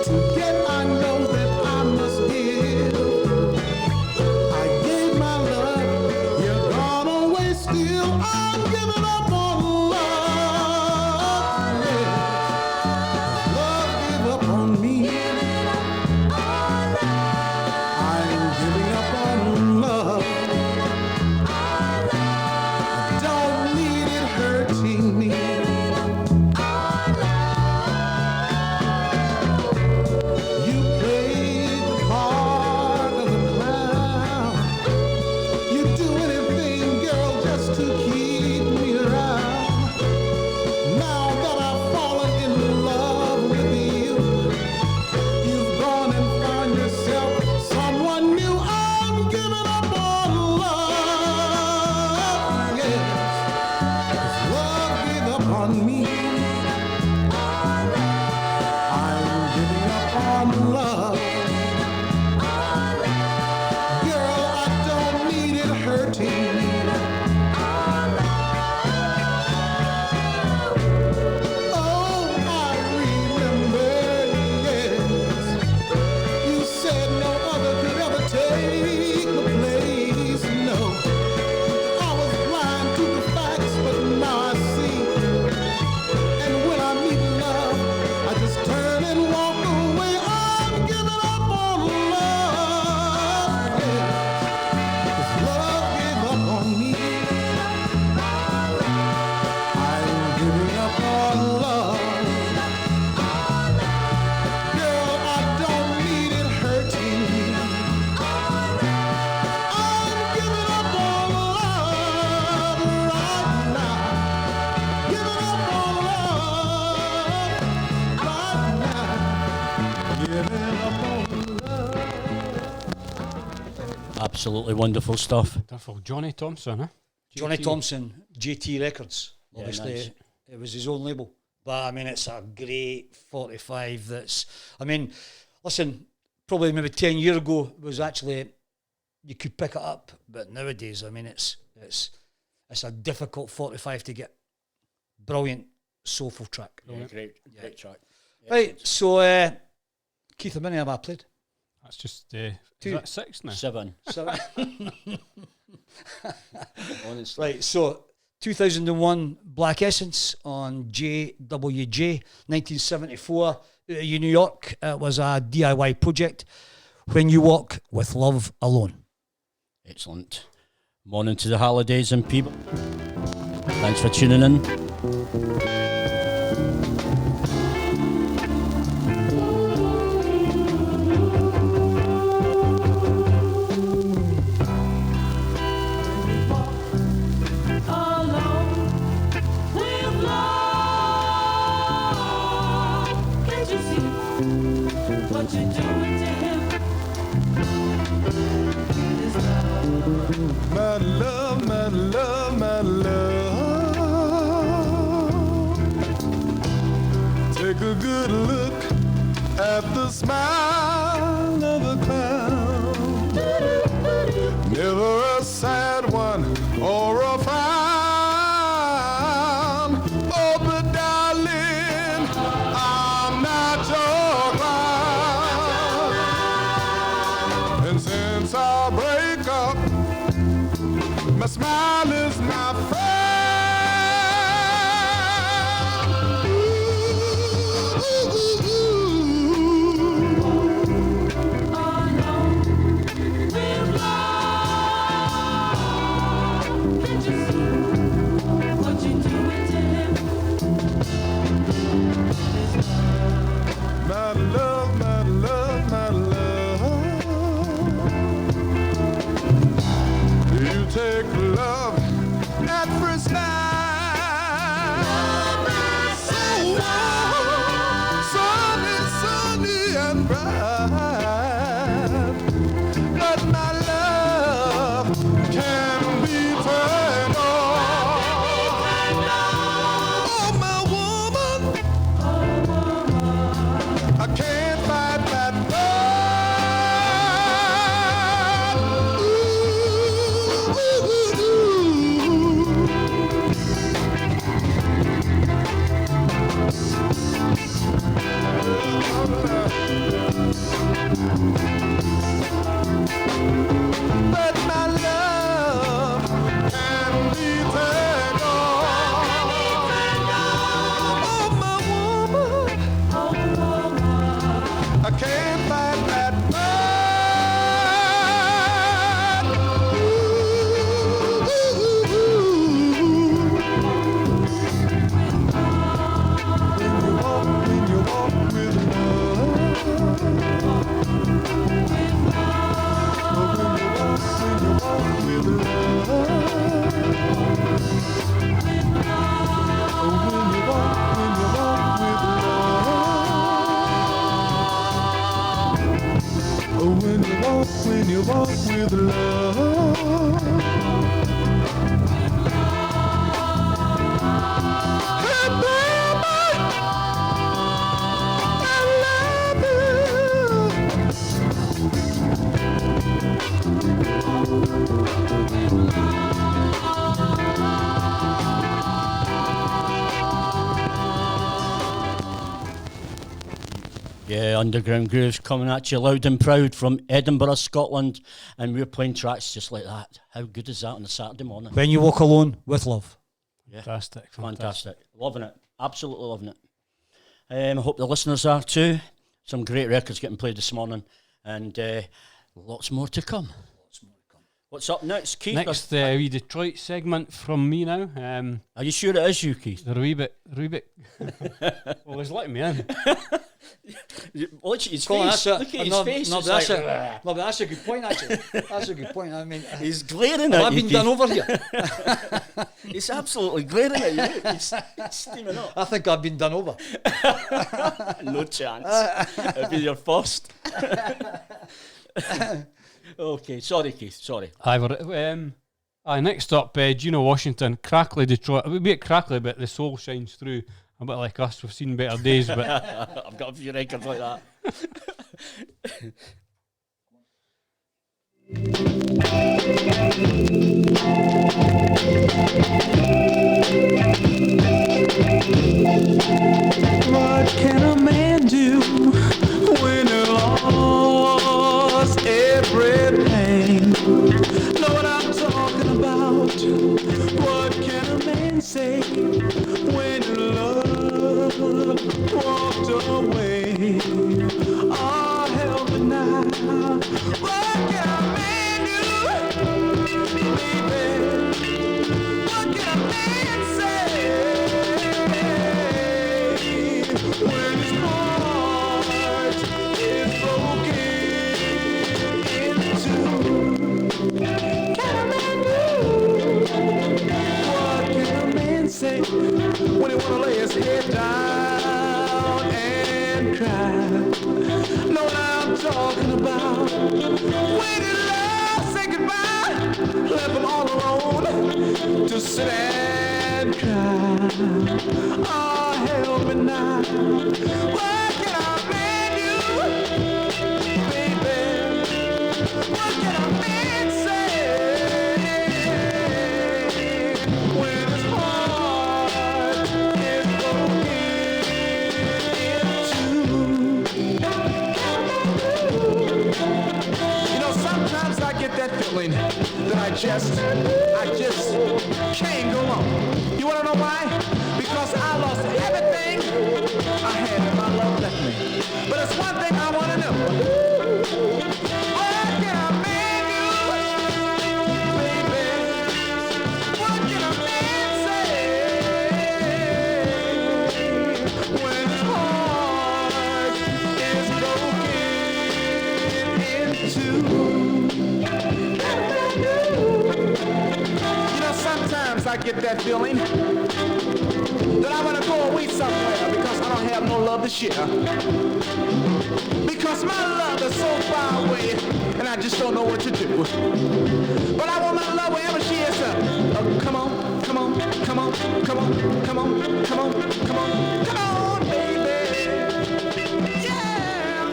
To get, I know that I must give. I gave my love, you're gone away still. I'm giving up on love. Yeah. Love gave up on me. I'm giving up on love. I don't need it hurting me. You played the part of a clown. You do anything, girl, just to keep me around. Now that I've fallen in love with you, you've gone and found yourself someone new. I'm giving up on love. Yes, 'cause love gave up on me. I'm giving up on love. Girl, I don't need it hurting me. Oh, I remember, yes. You said no other could ever take the place. No, I was blind to the facts, but now I see. And when I meet love, I just turn and walk away. I'm giving up on love. Yeah. 'Cause love gave up on me. I'm giving up on love. Girl, I don't need it hurting me. I'm giving up on love right now. Giving up on love right now. Giving up on love. Absolutely wonderful stuff. Wonderful. Johnny Thompson, huh? Johnny JT. Thompson, GT Records. Yeah, Obviously, nice. it was his own label. But I mean, it's a great 45 that's, I mean, listen, probably maybe 10 years ago it was actually, you could pick it up. But nowadays, I mean, it's a difficult 45 to get. Brilliant, soulful track. Yeah, great track. Right, so Keith, how many have I played? That's just, Two. is that 6 now? 7. Seven. Honestly. Right, so 2001 Black Essence on JWJ, 1974, out of New York. It was a DIY project. When You Walk with Love Alone. Excellent. Morning to the holidays and people. Thanks for tuning in. What you doing to him? His love. My love, my love, my love. Take a good look at the smile of a clown. or a frown. Oh, but darling, I'm not your clown. And since our breakup, my smile is my friend. My love, my love, my love. You take love at first sight. So warm, sunny, sunny and bright. But my love can be turned on. Oh, my woman, I can't fight that love. But my love can be turned on. Oh, my woman, I can't fight that when you walk with when you walk with love. Hey, baby, I love Yeah, Underground Grooves coming at you loud and proud from Edinburgh, Scotland, and we're playing tracks just like that. How good is that on a Saturday morning? When You Walk Alone with Love. Yeah, Fantastic. fantastic. Loving it. Absolutely loving it. I hope the listeners are too. Some great records getting played this morning, and lots more to come. What's up next, Keith? Next, wee Detroit segment from me now. Are you sure it is you, Keith? They're a wee bit. Well, he's letting me in. Look at his Colin, face. Look at his face. No, It's but like, that's a good point, actually. That's a good point. I mean, he's glaring have at I you, been done Keith. over here? He's absolutely glaring at you. He's steaming up. I think I've been done over. No chance. It'll be your first. Okay, sorry, Keith. Sorry. Next up, Gino Washington, Crackly Detroit. We'll be at Crackly, but the soul shines through. A bit like us, we've seen better days, but I've got a few records like that. What can a man do when he lost everything? Know what I'm talking about? What can a man say when love walked away? Oh, help me now. What can a man do, baby? What can a man say when his heart is broken into? Can a man do? What can a man say when he wanna lay his head down and cry? Know what I'm talking about? When did love say goodbye? Left him all alone to sit and cry. Oh, help me now. What can a man do, baby? What can a man say just can't go on. You wanna know why? Because I lost everything I had and my love left me. But it's one thing I wanna know. What can a man do, baby? What can a man say when his heart is broken into? Sometimes I get that feeling that I want to go away somewhere because I don't have no love to share. Because my love is so far away and I just don't know what to do. But I want my love wherever she is. Come on, come on, come on, come on, come on, come on, come on, come on, baby. Yeah.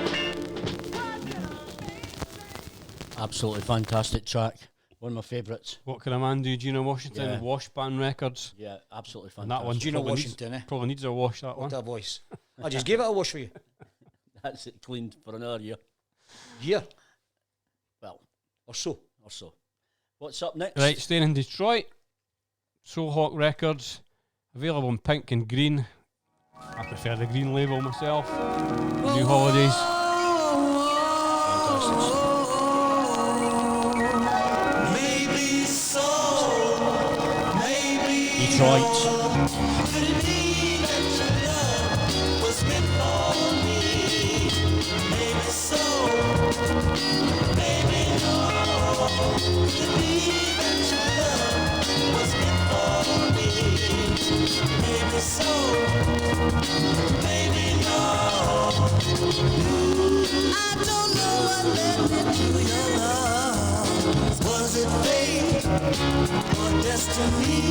Absolutely fantastic track. One of my favourites. What Can a Man Do? Gina Washington, Yeah. Wash Band Records. Yeah, absolutely And fantastic. that one Gina probably Washington, needs, eh? probably needs a wash, that What one. a voice. I just gave it a wash for you. That's it cleaned for another year. Year Well, or so. or so. What's up next? Right, staying in Detroit. Soul Hawk Records. Available in pink and green. I prefer the green label myself. New Holidays. Fantastic. Maybe so, maybe Detroit. could it be that your love was meant for me? Maybe so, maybe no. Could it be that your love was meant for me? Maybe so, maybe no. I don't know what led me to your love. Was it fate or destiny?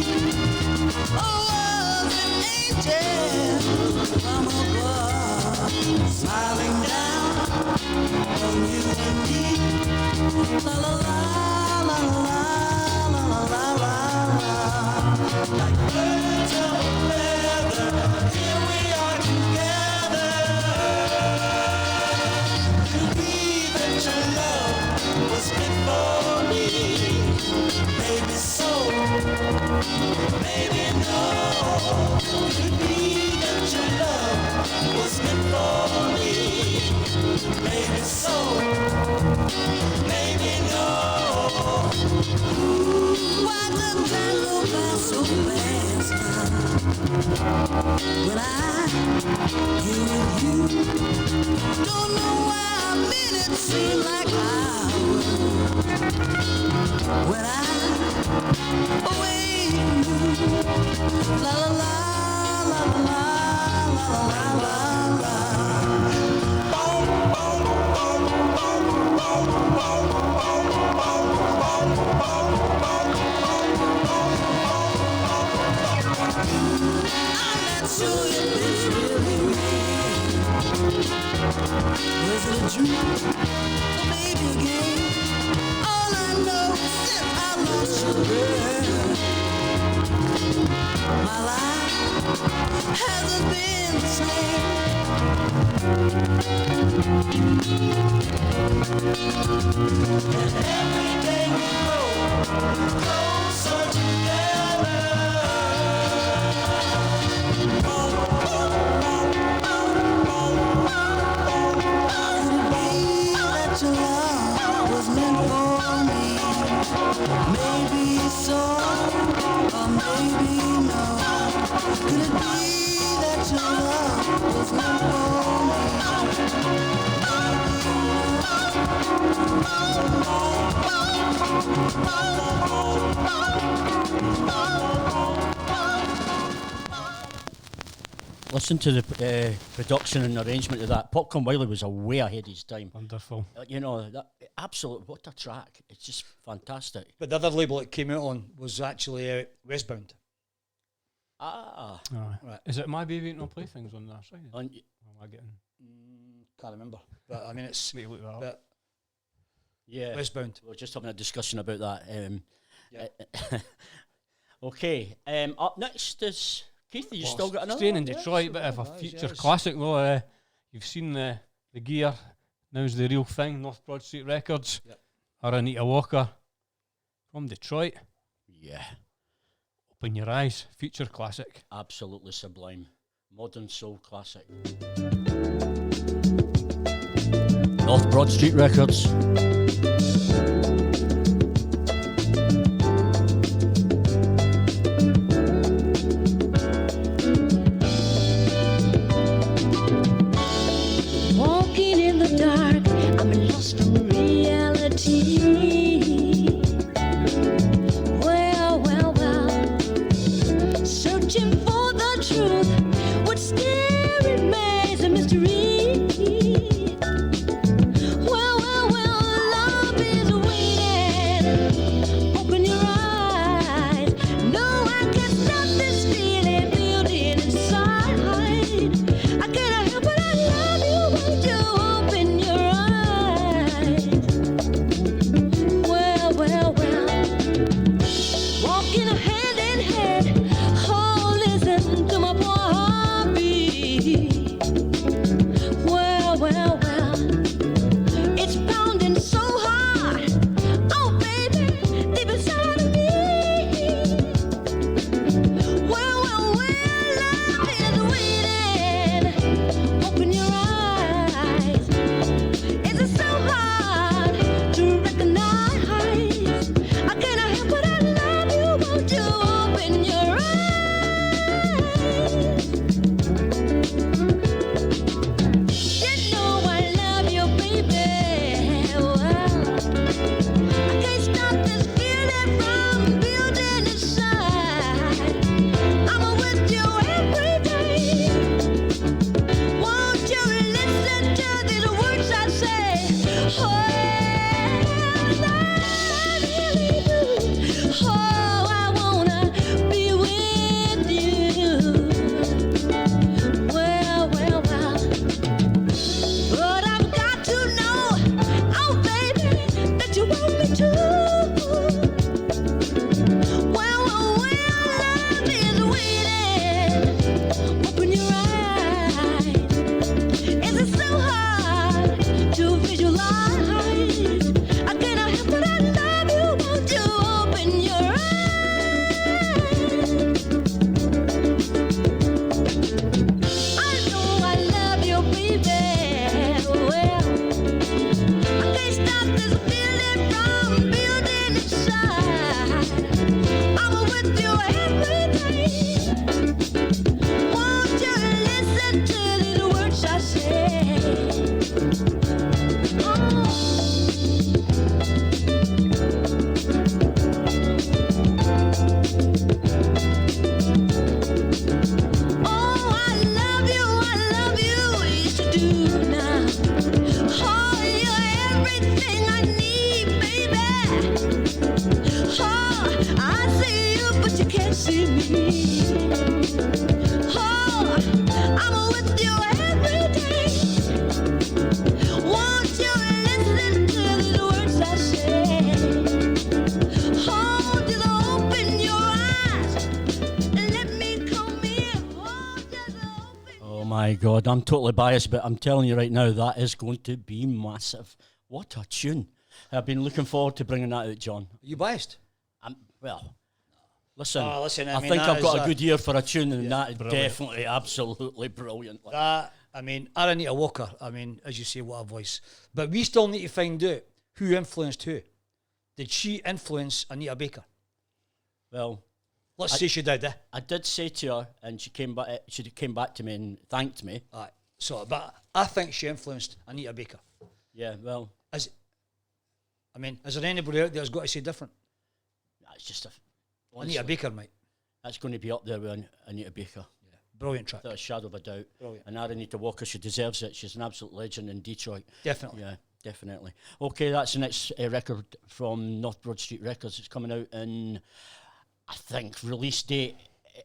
Or was it angel from above smiling down on you and me? La la la la la la la la la la. Like birds of a feather, here we are together. Could it be that your love was meant for me? Maybe so, maybe no. Could it be that your love was meant for me? Maybe so, maybe no. Why does time go by so fast when I'm here with you? Don't know why minutes seem like hours when I'm away from you. La la la la la la la la la. Boom, boom, boom, boom, boom, boom, boom, boom, boom, boom, boom, I'm not sure if it's really real. Was it a dream or maybe a game? All I know is that I lost you, girl. My life hasn't been the same. And every day we grow closer together. That your love was meant for me. Maybe so, or maybe no. Could it be that your love was meant Listen to the production and arrangement of that. Popcorn Wiley was way ahead of his time. Wonderful. You know, that absolute, what a track. It's just fantastic. But the other label it came out on was actually Westbound. Ah. Aye. Right. Is it My Baby Ain't No Playthings on that side? On, Or am I getting... Can't remember. But I mean, it's Need to look that up. but yeah. Westbound. We were just having a discussion about that. Yeah. Okay. Up next is Keith. You still got another? Staying in one? Detroit, bit of a future classic though. You've seen the gear. Now's the real thing. North Broad Street Records. Yep. Or Anita Walker from Detroit. Yeah, Open Your Eyes, future classic. absolutely sublime. Modern soul classic. North Broad Street Records. Walking in the dark, I'm lost in reality. Well, well, well, searching for the truth, what still remains a mystery. Well, well, well, love is waiting. Open your eyes. No, I can't stop this feeling building inside. I can't help but I love you. Won't you open your eyes? Well, well, well. Walking hand in hand. Oh, listen to my poor heartbeat. Well, well, well. It's pounding so hard. Oh, baby, deep inside of me. Well, well, well, love is waiting. Open your eyes. Is it so hard to recognize? I can't help but I love you. Won't you open your eyes? You know I love you, baby. Well, I can't stop this feeling from building inside. I'm with you every day. Won't you listen to these words I say? Oh, I really do. Oh, I wanna be with you. Well, well, well. But I've got to know, oh baby, that you want me to. Well, well, well, love is waiting. Open your eyes. Is it so hard to visualize? I can't help but I love you. Won't you open your eyes? I know I love you, baby. Well, I can't stop this feeling from building inside. I'm with you every day. Won't you listen to these words I say? Oh, I love you, yes you do now. Oh, you're everything I need, baby. Oh, I see you, but you can't see me. Oh, I'm with you every day. Won't you listen to these words I say? Oh, just open your eyes and let me come in. Oh, just open. Oh my God, I'm totally biased, but I'm telling you right now, that is going to be massive. What a tune. I've been looking forward to bringing that out, John. Are you biased? Well, listen, Oh, listen, I I mean, think that I've got is a good ear for a tune, and that is brilliant. definitely, absolutely brilliant. Like, That, I mean, Anita Walker, I mean, as you say, what a voice. But we still need to find out who influenced who. Did she influence Anita Baker? well, Let's say she did, eh? I did say to her, and she came back. She came back to me and thanked me. Aye. So, but I think she influenced Anita Baker. Yeah, well, Is, I mean, is there anybody out there that's got to say different? that's just a. Anita honestly, Baker, mate. That's going to be up there with Anita Baker, Brilliant track. without a shadow of a doubt. Brilliant. And Anita Walker, she deserves it. She's an absolute legend in Detroit. Definitely. Yeah, definitely. Okay, that's the next record from North Broad Street Records. It's coming out in, I think, release date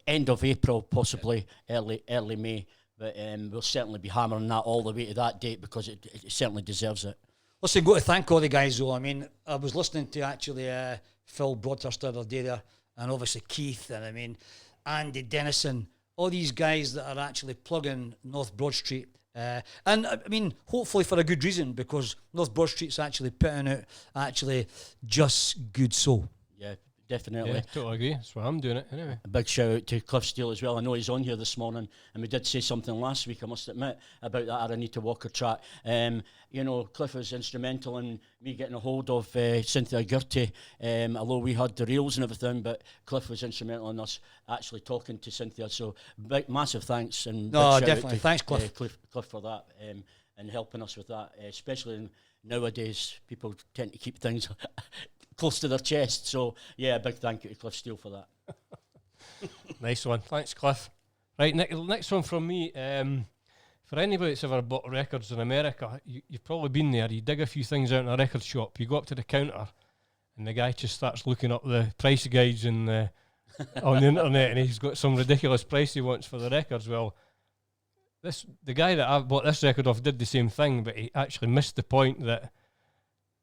end of April, possibly early May. But we'll certainly be hammering that all the way to that date because it certainly deserves it. Listen, got to thank all the guys though. I mean, I was listening to actually Phil Broadhurst the other day there, and obviously Keith, and I mean Andy Dennison, all these guys that are actually plugging North Broad Street. And I mean, hopefully for a good reason, because North Broad Street's actually putting out actually just good soul. Yeah, definitely. Yeah, totally agree. That's why I'm doing it anyway. A big shout out to Cliff Steele as well. I know he's on here this morning, and we did say something last week, I must admit, about that Aranita Walker track. You know, Cliff was instrumental in me getting a hold of Cynthia Girty, although we had the reels and everything, but Cliff was instrumental in us actually talking to Cynthia. So big, massive thanks. And No, big shout out definitely. to, Thanks, Cliff. Cliff for that, and helping us with that, especially nowadays, people tend to keep things close to their chest. So, yeah, a big thank you to Cliff Steele for that. Nice one. Thanks, Cliff. Right, next one from me. For anybody that's ever bought records in America, you've probably been there. You dig a few things out in a record shop, you go up to the counter, and the guy just starts looking up the price guides on the internet, and he's got some ridiculous price he wants for the records. Well, the guy that I bought this record off did the same thing, but he actually missed the point that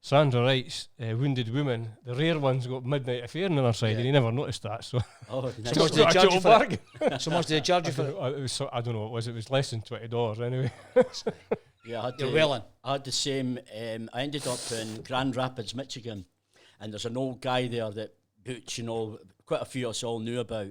Sandra Wright's Wounded Woman, the rare one's got Midnight Affair on the other side, and he never noticed that. So, Nice. So much did they charge you for it? So much did they charge you for it? I don't know what it was. It was less than $20 anyway. Yeah, You're well in. I had the same. I ended up in Grand Rapids, Michigan, and there's an old guy there that Butch, quite a few of us all knew about.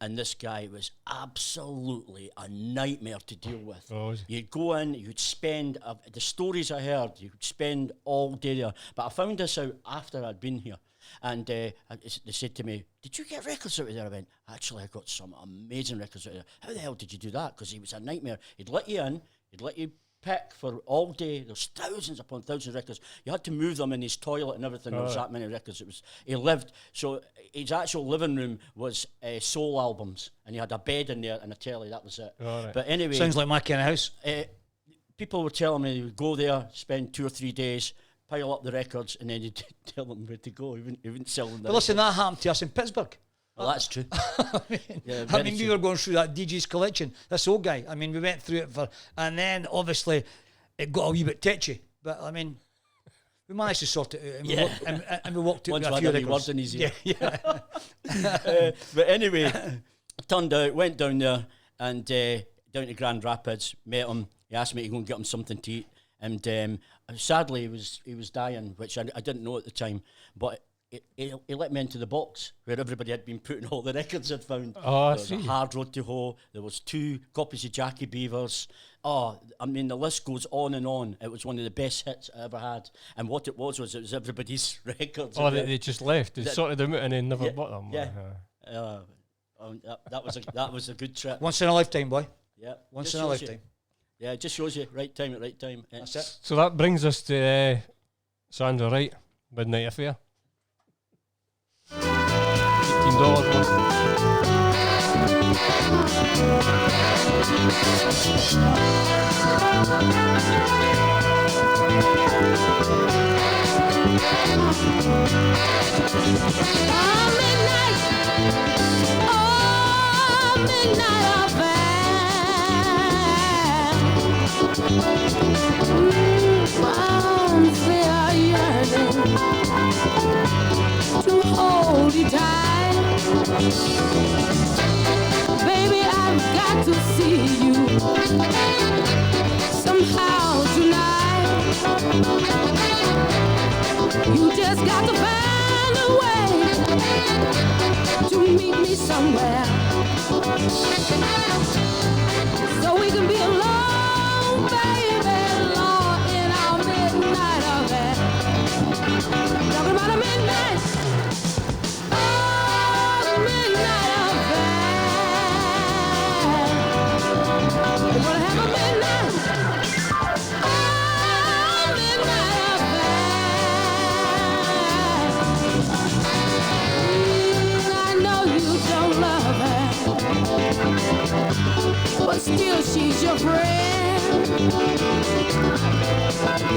And this guy was absolutely a nightmare to deal with. Oh, you'd go in, you'd spend, the stories I heard, you'd spend all day there. But I found this out after I'd been here. And they said to me, "Did you get records out of there?" I went, "Actually, I got some amazing records out of there." "How the hell did you do that?" Because he was a nightmare. He'd let you in, he'd let you pick for all day. There's thousands upon thousands of records. You had to move them in his toilet and everything. There was that many records. He lived, so his actual living room was soul albums, and he had a bed in there and a telly. That was it. Right. But anyway, Sounds like my kind of house. people were telling me they would go there, spend 2 or 3 days, pile up the records, and then he'd tell them where to go. He wouldn't sell them. But listen, that happened to us in Pittsburgh. Well, that's true. Yeah, I very mean, we true. were going through that DJ's collection. This old guy. I mean, we went through it and then obviously it got a wee bit tetchy. But I mean, we managed to sort it out, and we walked out Once with a we few had a wee records. word in his ear. Yeah. But anyway, turned out, went down there and down to Grand Rapids, met him. He asked me to go and get him something to eat. And sadly, he was dying, which I didn't know at the time. But he let me into the box where everybody had been putting all the records I'd found. Oh, I there was see. a Hard Road to Hoe. There was 2 copies of Jackie Beavers. Oh, I mean, the list goes on and on. It was one of the best hits I ever had. And what it was everybody's records. Oh, they just left. They That- sorted them out and then never Yeah, bought them. yeah. That was a good trip. Once in a lifetime, boy. Yeah, Once just in a shows you- lifetime. Yeah, it just shows you right time at right time. That's it. So that brings us to Sandra Wright, Midnight Affair. $18 To hold you tight, baby, I've got to see you somehow tonight. You just got to find a way to meet me somewhere, so we can be alone, baby, alone in our midnight affair. Talking about a midnight, oh, midnight affair. We're gonna have a midnight, oh, midnight affair. I know you don't love her, but still she's your friend.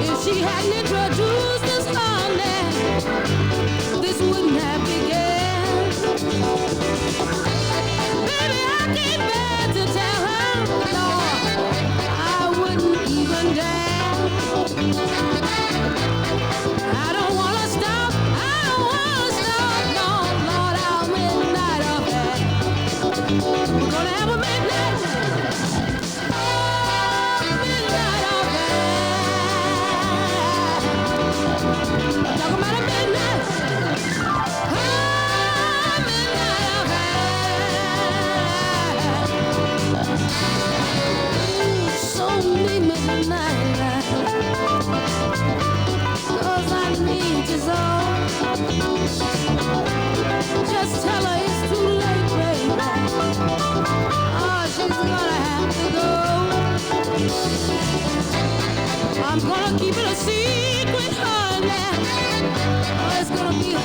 If she hadn't introduced us, honey, this wouldn't have begun. Baby, I can't bear to tell her, no, I wouldn't even dare. I don't wanna stop, no, Lord, our midnight affair. We're gonna have a midnight, oh, midnight affair. Talking about a midnight, oh,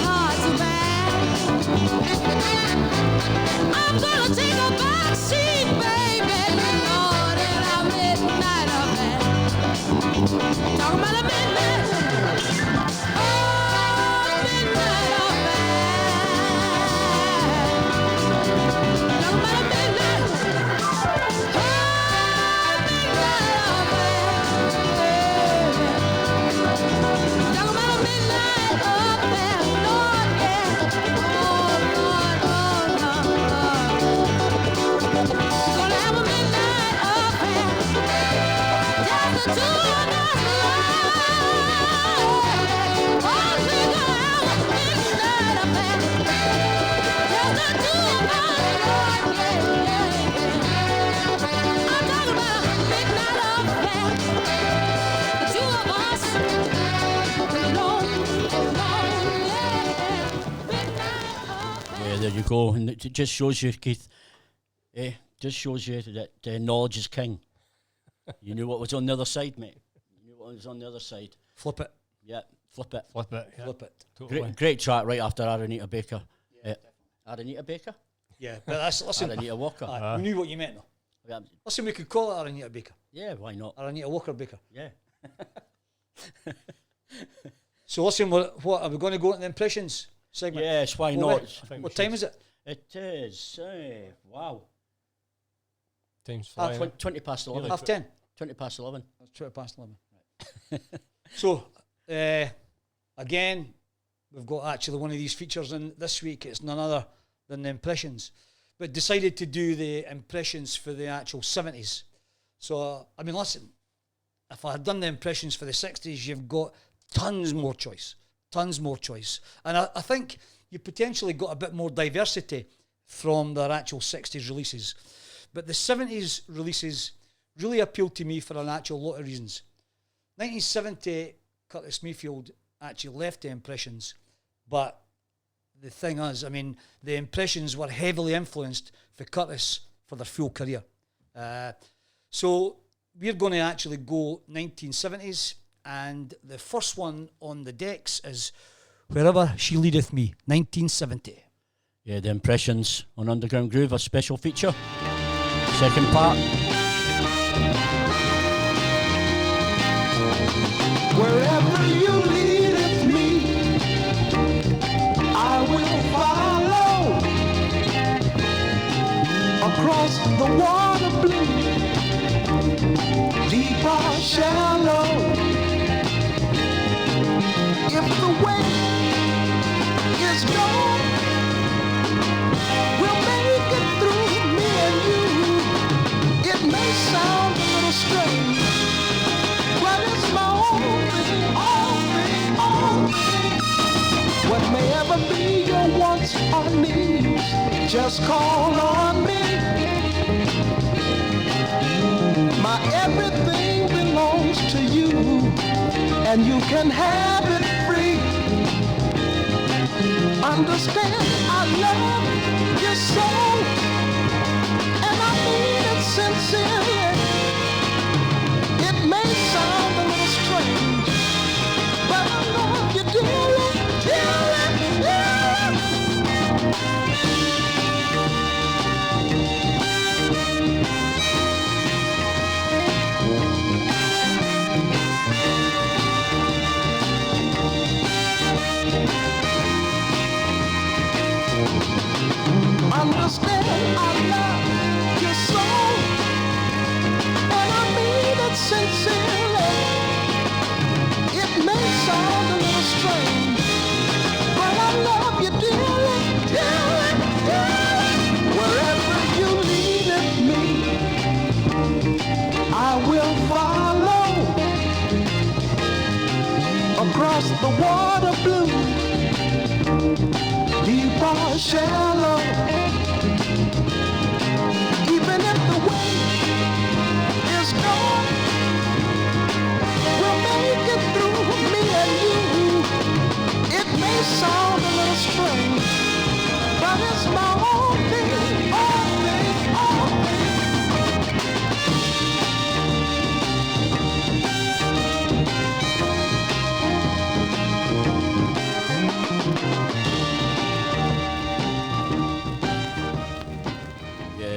heart to bear. I'm gonna take a back seat, baby, Lord, in a midnight affair. Talking about a midnight, oh, midnight affair. Talking about a midnight, oh, midnight affair. Talking about a midnight affair, Lord, yeah. Oh, Lord, oh, Lord, Lord. Gonna have a midnight affair. Just the two of us, Lord. Oh, we're gonna have a midnight affair. Just the two of us, Lord, yeah, yeah, yeah. I'm talking about a midnight affair. The two of us, alone, yeah. Midnight affair. Yeah, there you go. And it just shows you, Keith, just shows you that knowledge is king. You knew what was on the other side, mate. You knew what was on the other side. Flip it, Yeah, flip it. Flip it. Yeah. flip it. Totally. Great track right after Aranita Baker. Aranita Baker? Yeah, but that's, listen, Aranita Walker. we knew what you meant, though. Yeah, Listen, we could call it Aranita Baker. yeah, why not? Aranita Walker Baker. Yeah. So listen, what are we going to go into the impressions segment? Yes, why Well, not? wait, what time is it? It is. Wow. Time's Ah, flying. 20 past 11. Half 10. 20 past 11. It's 20 past 11. So, again, we've got actually one of these features in this week. It's none other than the impressions. But decided to do the impressions for the actual 70s. So, I mean, listen, if I had done the impressions for the 60s, you've got tons more choice. Tons more choice. And I think you potentially got a bit more diversity from their actual 60s releases. But the 70s releases really appealed to me for an actual lot of reasons. 1970, Curtis Mayfield actually left the Impressions, but the thing is, I mean, the Impressions were heavily influenced for Curtis for their full career. So we're going to actually go 1970s, and the first one on the decks is Wherever She Leadeth Me, 1970. Yeah, the Impressions on Underground Groove, a special feature. Second part. Wherever you leadeth me, I will follow across the water blue, deep or shallow. If the way is gone, we'll make it through, me and you. It may sound a little strange, but it's my own thing, own thing, own thing. What may ever be your wants or needs, just call on me. My everything belongs to you, and you can have it free. Understand, I love you so, and I mean it sincerely. It may sound a little strange, but I love you dearly, dearly, dearly. Understand, I love you so, and I mean it sincerely. It may sound a little strange, but I love you dearly, dearly, dearly. Wherever you leadeth me, I will follow across the water blue, deep or shallow.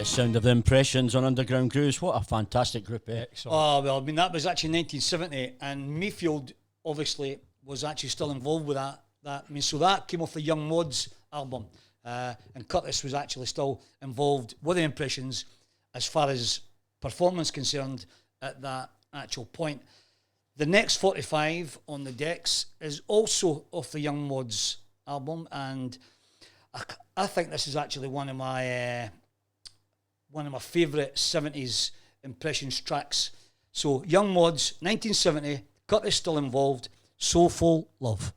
Sound of the Impressions on Underground Grooves. What a fantastic group, eh? Oh, well, I mean, that was actually 1970, and Mayfield obviously was actually still involved with that. I mean, so that came off the Young Mods album, and Curtis was actually still involved with the Impressions as far as performance concerned at that actual point. The next 45 on the decks is also off the Young Mods album, and I think this is actually one of my favourite 70s Impressions tracks. So Young Mods, 1970, Curtis still involved, Soulful Love.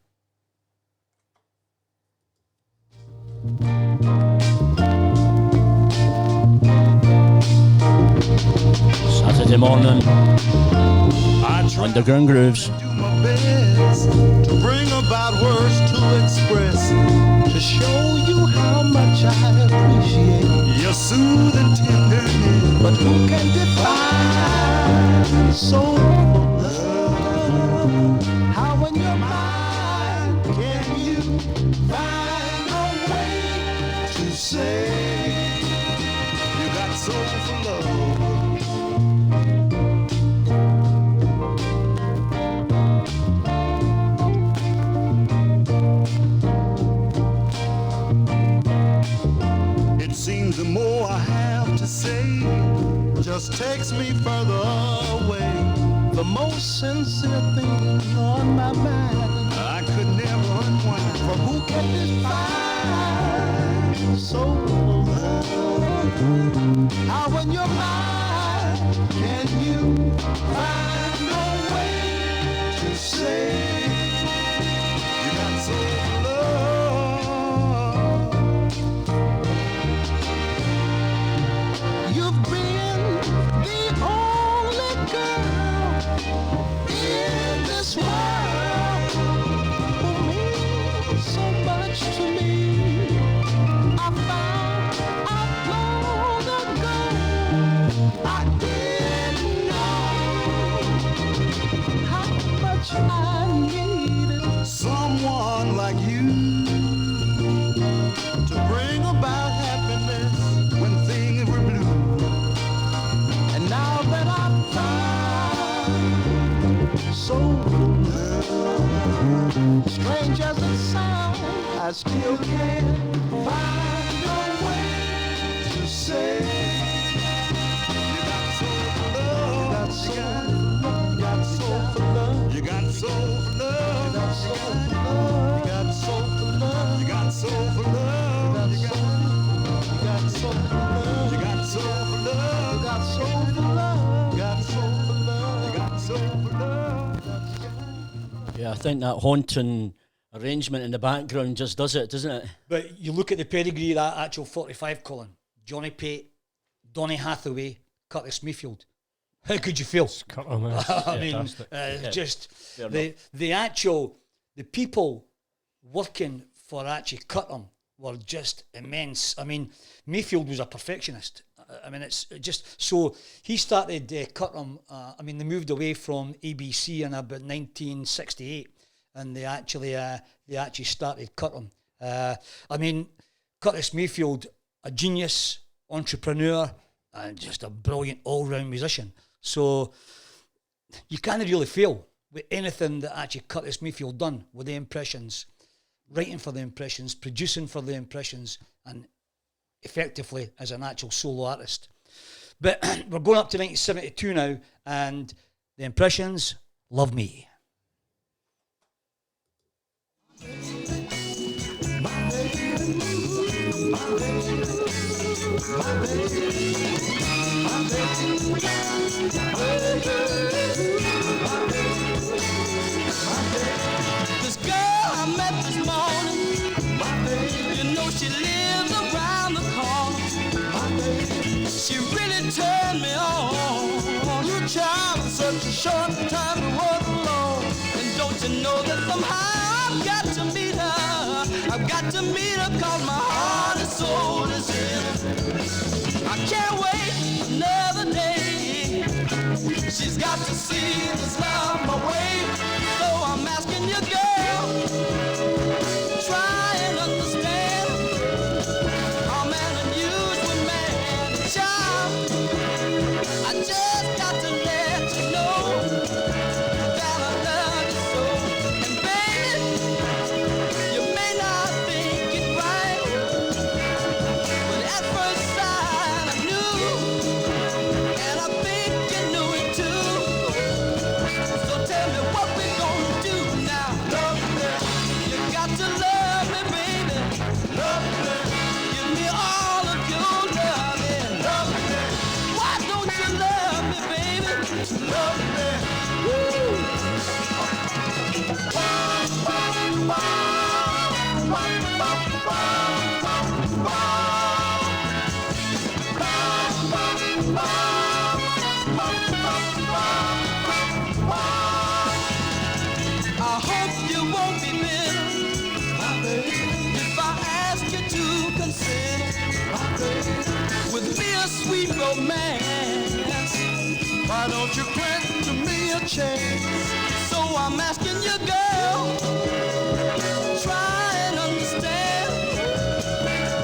Saturday morning, Underground Grooves. Do my best to bring about words to express, to show you how much I appreciate your soothing tenderness. But who can define soul love? How in your mind can you find a way to say you got soul for love? Seems the more I have to say just takes me further away. The most sincere thing on my mind I could never unwind. For who can define soul love? How in your mind can you find a way to say you got soul love? You've been the only girl in this world who means so much to me. I found out long ago I didn't know how much I needed someone like you to bring about happiness when things were blue. And now that I've found soul love, strange as it sounds, I still can't find a way to say you got soul for love. You got soul for love. You got soul for love. You got soul for love. You got soul for love. You got soul for love. You got soul for love. You got soul for love. You got soul for love. You got soul for love. Yeah, I think that haunting arrangement in the background just does it, doesn't it? But you look at the pedigree of that actual 45, Colin. Johnny Pate, Donny Hathaway, Curtis Mayfield. How could you feel? I mean, just the people working for actually cut them were just immense. I mean, Mayfield was a perfectionist. I mean, it's just so he started Cutram. I mean, they moved away from ABC in about 1968, and they actually started Cutram. I mean, Curtis Mayfield, a genius, entrepreneur, and just a brilliant all-round musician. So you can't really fail with anything that actually Curtis Mayfield done with the Impressions, writing for the Impressions, producing for the Impressions, and effectively as an actual solo artist. But we're going up to 1972 now, and the Impressions, Love Me. This girl I met this morning, you know she lives around the corner. She really turned me on. You child in such a short time to work alone. And don't you know that somehow I've got to meet her. I've got to meet her 'cause my heart and soul is in. I can't wait another day. She's got to see this love my way. So I'm asking you, girl, try and understand. I'm an unusual man. a sweet romance. Why don't you grant to me a chance? So I'm asking you, girl, try and understand.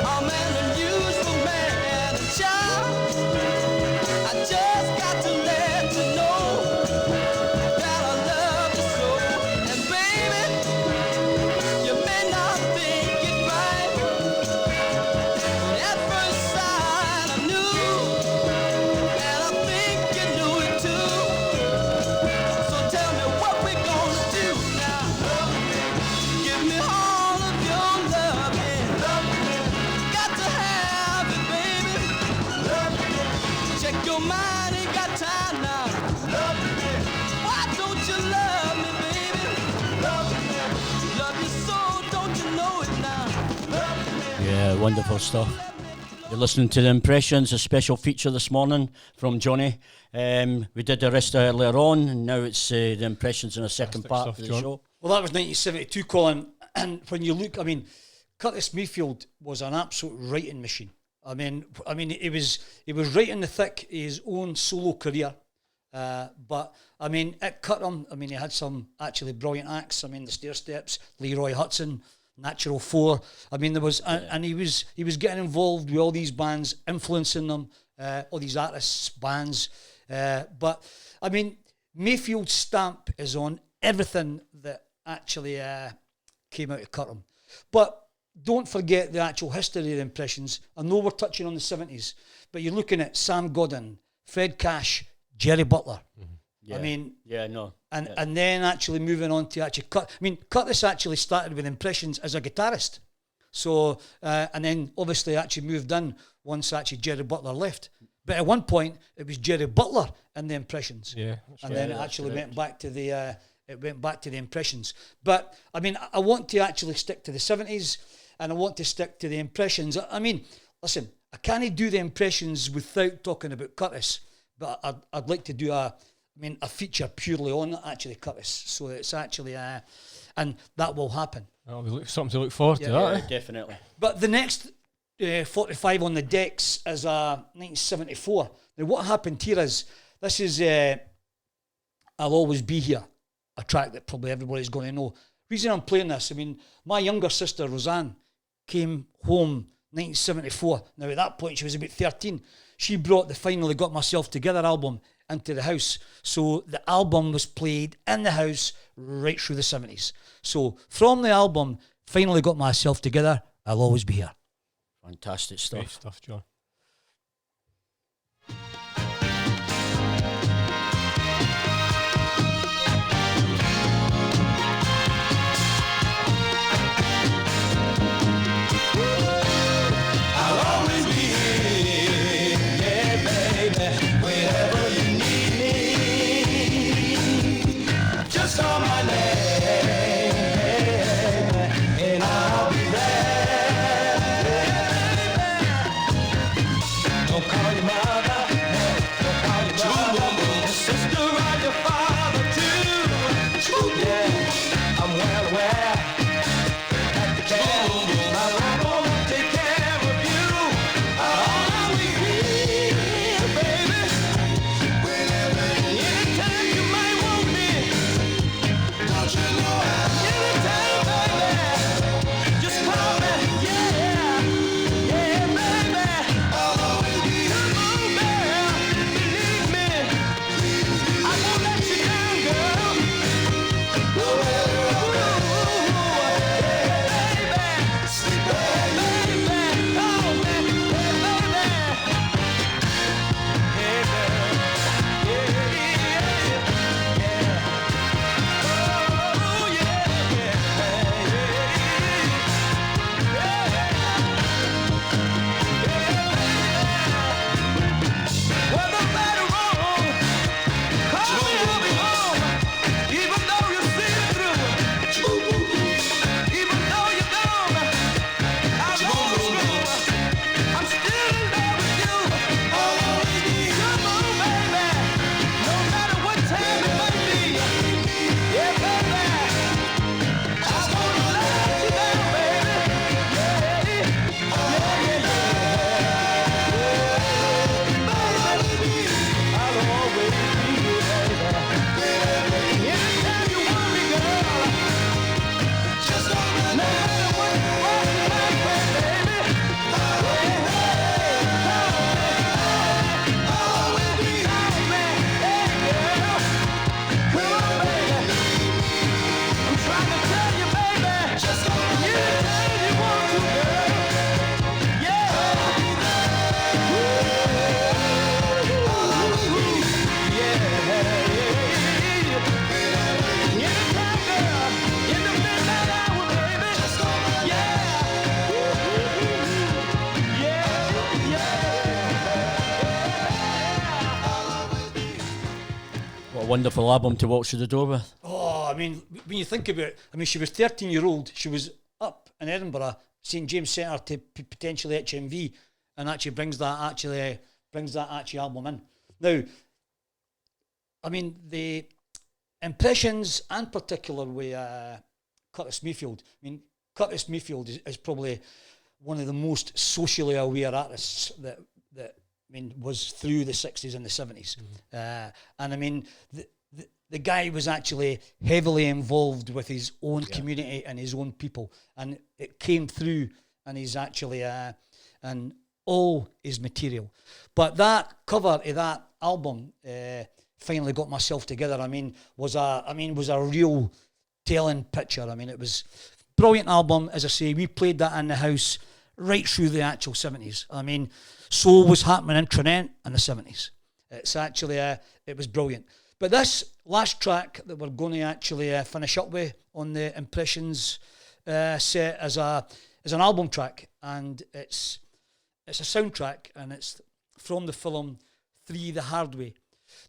I'm an unusual man, and child, I just got to let you know that I love you so. And baby, you may not think it right, but at first sight I knew, and I think you knew it too. So tell me what we're gonna do now. Give me all of your loving. Got to have it, baby. Check your mind, ain't got time now. Why don't you love me, baby? Love you so, don't you know it now? Yeah, wonderful stuff. You're listening to The Impressions, a special feature this morning from Johnny. We did Arista earlier on, and now it's The Impressions in a second Fantastic part stuff, of the John. show. Well, that was 1972, Colin. And when you look, I mean, Curtis Mayfield was an absolute writing machine. I mean, he was right in the thick of his own solo career. But I mean, it cut him. I mean, he had some actually brilliant acts. I mean, the Stair Steps, Leroy Hudson, Natural 4. I mean, there was, and he was getting involved with all these bands, influencing them, all these artists, bands. But I mean, Mayfield's stamp is on everything that actually came out of Curtin. But don't forget the actual history of the Impressions. I know we're touching on the 70s, but you're looking at Sam Godin, Fred Cash, Jerry Butler. Yeah. I mean, and then actually moving on to actually cut. I mean, Curtis actually started with Impressions as a guitarist. So, and then obviously actually moved in once actually Jerry Butler left. But at one point, it was Jerry Butler and the Impressions. Yeah. And then it actually went back to the Impressions. But I mean, I want to actually stick to the 70s, and I want to stick to the Impressions. I mean, listen, I can't do the Impressions without talking about Curtis, but I'd like to do a feature purely on actually Curtis. So it's actually and that will happen. That'll be something to look forward to, that. Definitely. But the next 45 on the decks is 1974. Now, what happened here is, this is I'll Always Be Here, a track that probably everybody's going to know. Reason I'm playing this, I mean, my younger sister, Roseanne, came home 1974. Now, at that point, she was about 13. She brought the Finally Got Myself Together album into the house. So the album was played in the house right through the 70s. So from the album, Finally Got Myself Together, I'll Always Be Here. Fantastic stuff. Great stuff, John. I'll always be here, yeah, baby, wherever you need me. Just call my name, and I'll be there. wonderful album to walk through the door with. Oh, I mean, when you think about it, I mean, she was 13-year-old. She was up in Edinburgh, St James Centre to potentially HMV, and actually brings that album in. Now, I mean, the impressions, and particular with Curtis Mayfield. I mean, Curtis Mayfield is probably one of the most socially aware artists that was through the 60s and the 70s. And I mean, the guy was actually heavily involved with his own community and his own people, and it came through, and he's actually and all his material. But that cover of that album, Finally Got Myself Together, was a real telling picture. I mean, it was brilliant album. As I say, we played that in the house right through the actual 70s. I mean, soul was happening in Trinent in the 70s. It's actually, it was brilliant. But this last track that we're going to actually finish up with on the Impressions set is an album track, and it's a soundtrack, and it's from the film 3 The Hard Way.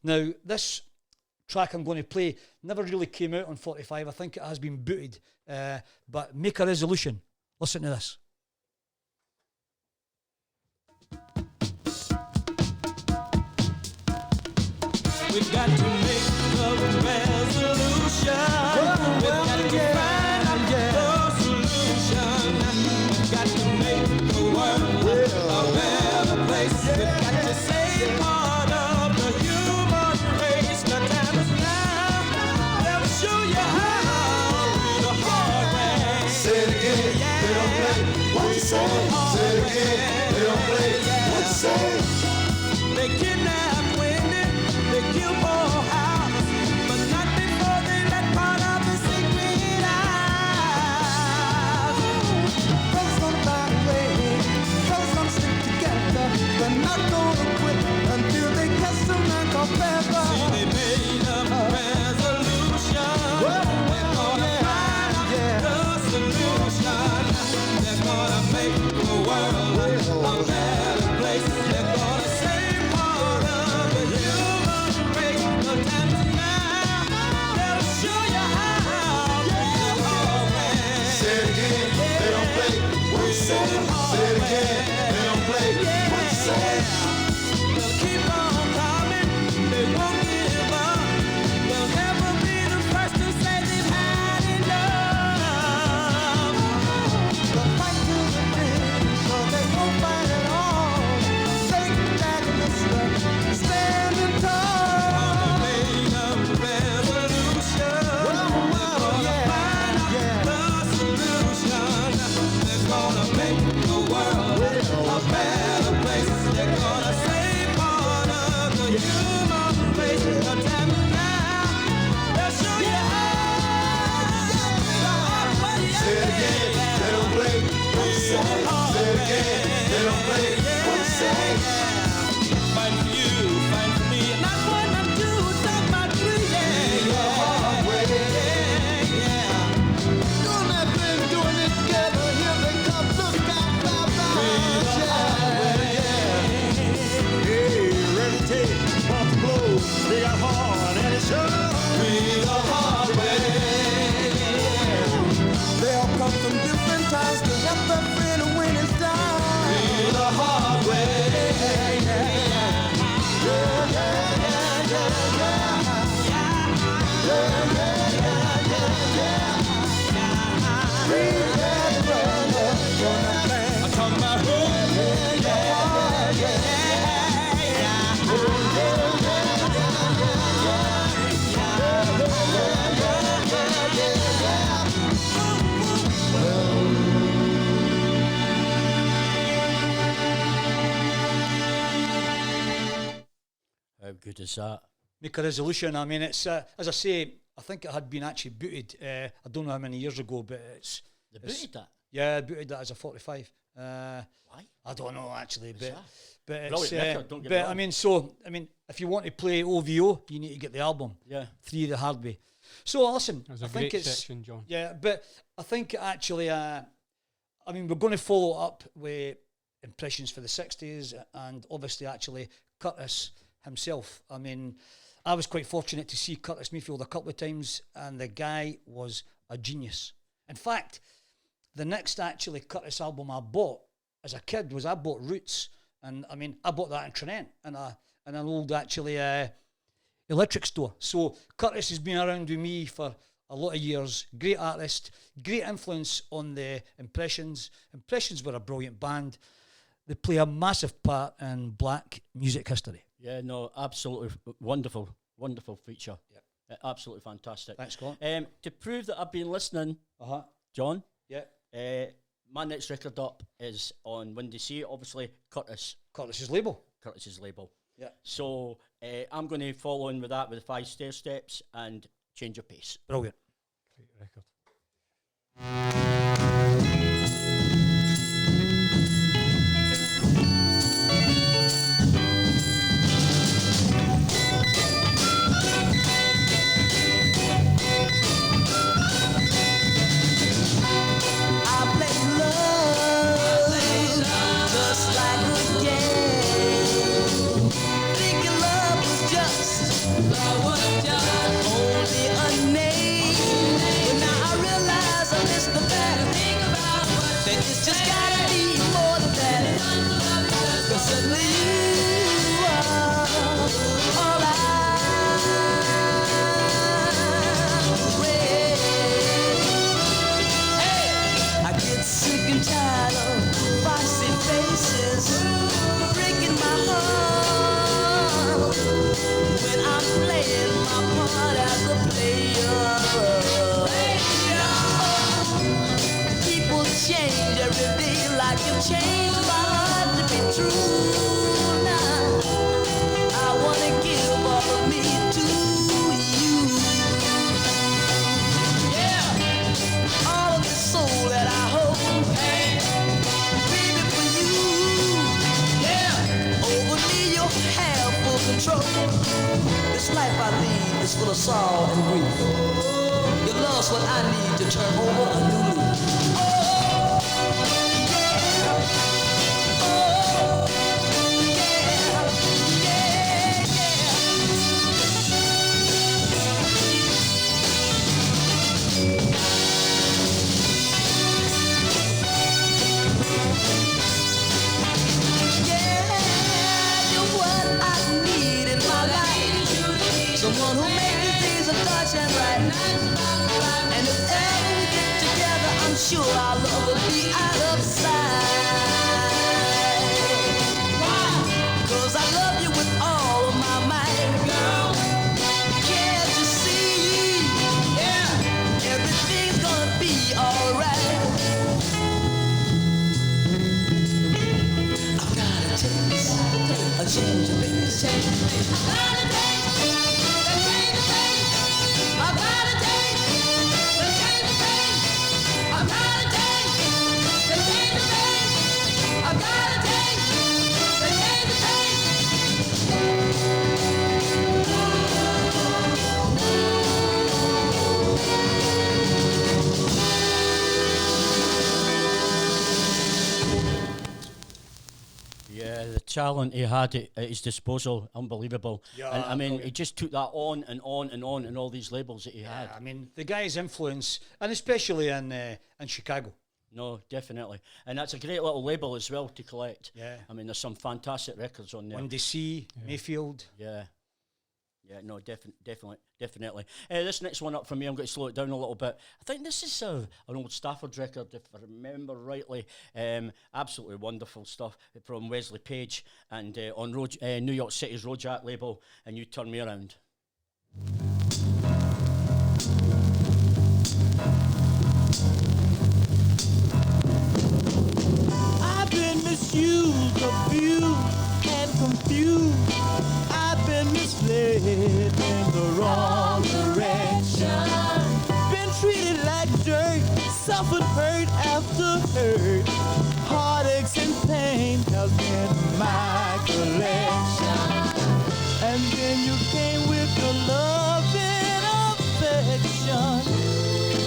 Now, this track I'm going to play never really came out on 45. I think it has been booted, but Make a Resolution. Listen to this. We've got to make a resolution. We've got to find a solution. We've got to make the world a better place. We've got to save part of the human race. The time is now. Let me show you how the hard way. Say it again. Yeah. They don't play what you say. Say it again. They don't play what you say. They kidnap women. They kill for house, but not before they let part of the secret out. Brothers gonna find a way, brothers gonna stick together. They're not gonna quit until they get some man called Pepper. See, they made a resolution. They're gonna find the solution. They're gonna make the world a better place. They're gonna save part of the human race. The time is now. They'll show you how. The hard way. Say it again. They don't play what you say. Say it again. They don't play what you say. They'll keep on coming. They won't give up. They'll never be the first to say they've had enough. They'll fight to the finish, so they won't fight at all. Take back the stuff, standing tall. They made a resolution. They're gonna find the solution. They're gonna make the world a better place. They're gonna save part of the human race. The time is now. They'll show you how. The hard way. Say it again. They don't play what you say. Say it again. They don't play what you say. Fight for you, fight for me. Not one, not two, not my three. The hard way. Doing that thing, doing it together. Here they come, look out, blah, blah. The hard way. Hey, ready, take, pump, blow. They got hard and it's sure. The hard way. They all come from different times to help their friend when it's down. The hard way. I'm talking about How good is that? Make a Resolution. I mean, it's as I say, I think it had been actually booted. I don't know how many years ago, but it's They booted that. yeah, booted that as a 45. Why? I don't know actually, but that? but it's Brilliant record, don't get but me I wrong. mean, if you want to play OVO, you need to get the album. Yeah. 3 The Hard Way. So listen, That was I a think great it's section, John. yeah, but I think actually, I mean, we're going to follow up with Impressions for the 60s, and obviously, actually, Curtis himself. I mean, I was quite fortunate to see Curtis Mayfield a couple of times, and the guy was a genius. In fact, the next actually Curtis album I bought as a kid was I bought Roots, and I mean I bought that in Trinent in an old actually electric store. So Curtis has been around with me for a lot of years. Great artist, great influence on the Impressions. Impressions were a brilliant band. They play a massive part in black music history. Yeah, no, absolutely wonderful, wonderful feature. Yep. Absolutely fantastic. Thanks, Colin. To prove that I've been listening, John, my next record up is on Windy Sea, obviously Curtis's label. Curtis's label. Yeah. So I'm going to follow in with that with 5 stair steps and Change Your Pace. Brilliant. Great record. I play love just like a game. Thinking love was just only a name. But now I realize I missed the fact that it's just gotta be more than that. 'Cause suddenly you are all I get sick and tired of foxy faces breaking my heart when I'm playing my part as a player. People change every day like you changed my heart to be true. Now I wanna give all of me to you. All of the soul that I hold, baby, for you. Over me you have full control. This life I lead is full of sorrow and grief. Your love's what I need to turn over a new leaf. Oh, yeah. Oh, yeah. You're what I need in my life. Someone who makes me things a touch and right. And if ever we get together, I'm sure our love will be out of sight. Why? 'Cause I love you with all of my might, girl. Can't you see? Everything's gonna be alright. I've got a taste, a change of pace. I've got a taste, a change of pace. I've got a taste, a change of pace. I've got a taste, a change of pace. I've got a taste, a change of pace. Yeah, the talent he had at his disposal, unbelievable. Yeah, and I mean, he brilliant. just took that on and on and on and all these labels that he had. I mean, the guy's influence, and especially in Chicago. No, definitely. And that's a great little label as well to collect. Yeah. I mean, there's some fantastic records on there. Windy Sea, Mayfield. Yeah. Yeah, no, definitely. This next one up for me, I'm going to slow it down a little bit. I think this is an old Stafford record, if I remember rightly. Absolutely wonderful stuff from Wesley Page and on New York City's Rojack label, and You Turn Me Around. I've been misused, abused, and confused. I've been misled in the wrong direction. Been treated like dirt, suffered hurt after hurt. Heartaches and pain has been my collection. And then you came with your love and affection.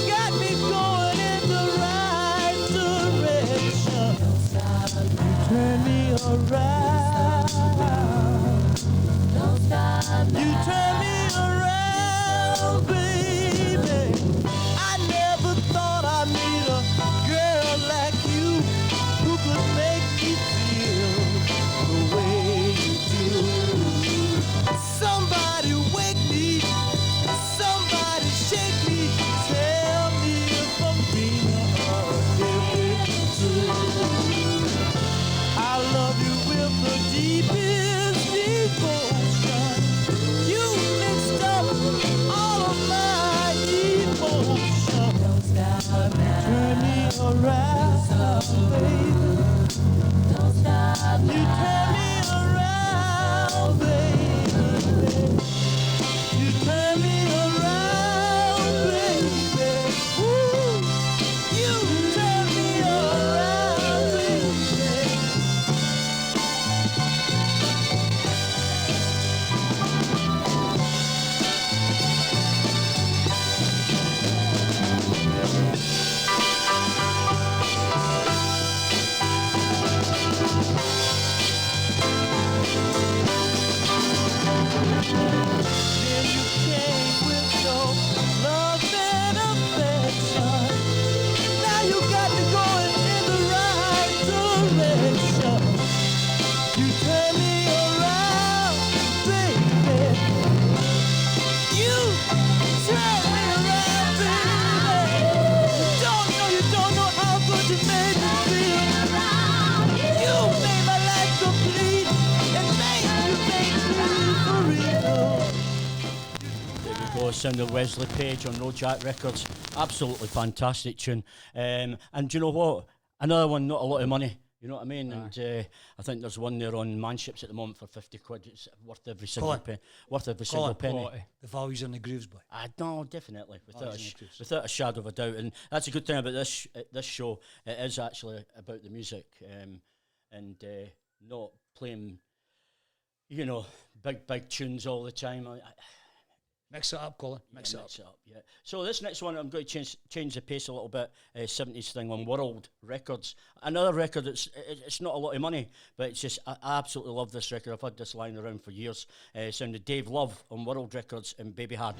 Got me going in the right direction. You turn me around. sound of Wesley Page on No Jack Records. Absolutely fantastic tune. And do you know what? Another one, not a lot of money. You know what I mean? And I think there's one there on Manships at the moment for 50 quid. It's worth every single penny. Worth every single penny. The values on the grooves, boy. No, definitely, without a shadow of a doubt. And that's a good thing about this show. It is actually about the music and not playing, you know, big tunes all the time. Mix it up, Colin. Mix it up. Yeah. So this next one, I'm going to change the pace a little bit. 70s thing on World Records. Another record. It's not a lot of money, but it's just I absolutely love this record. I've had this lying around for years. Sounded Dave Love on World Records and Baby Hard.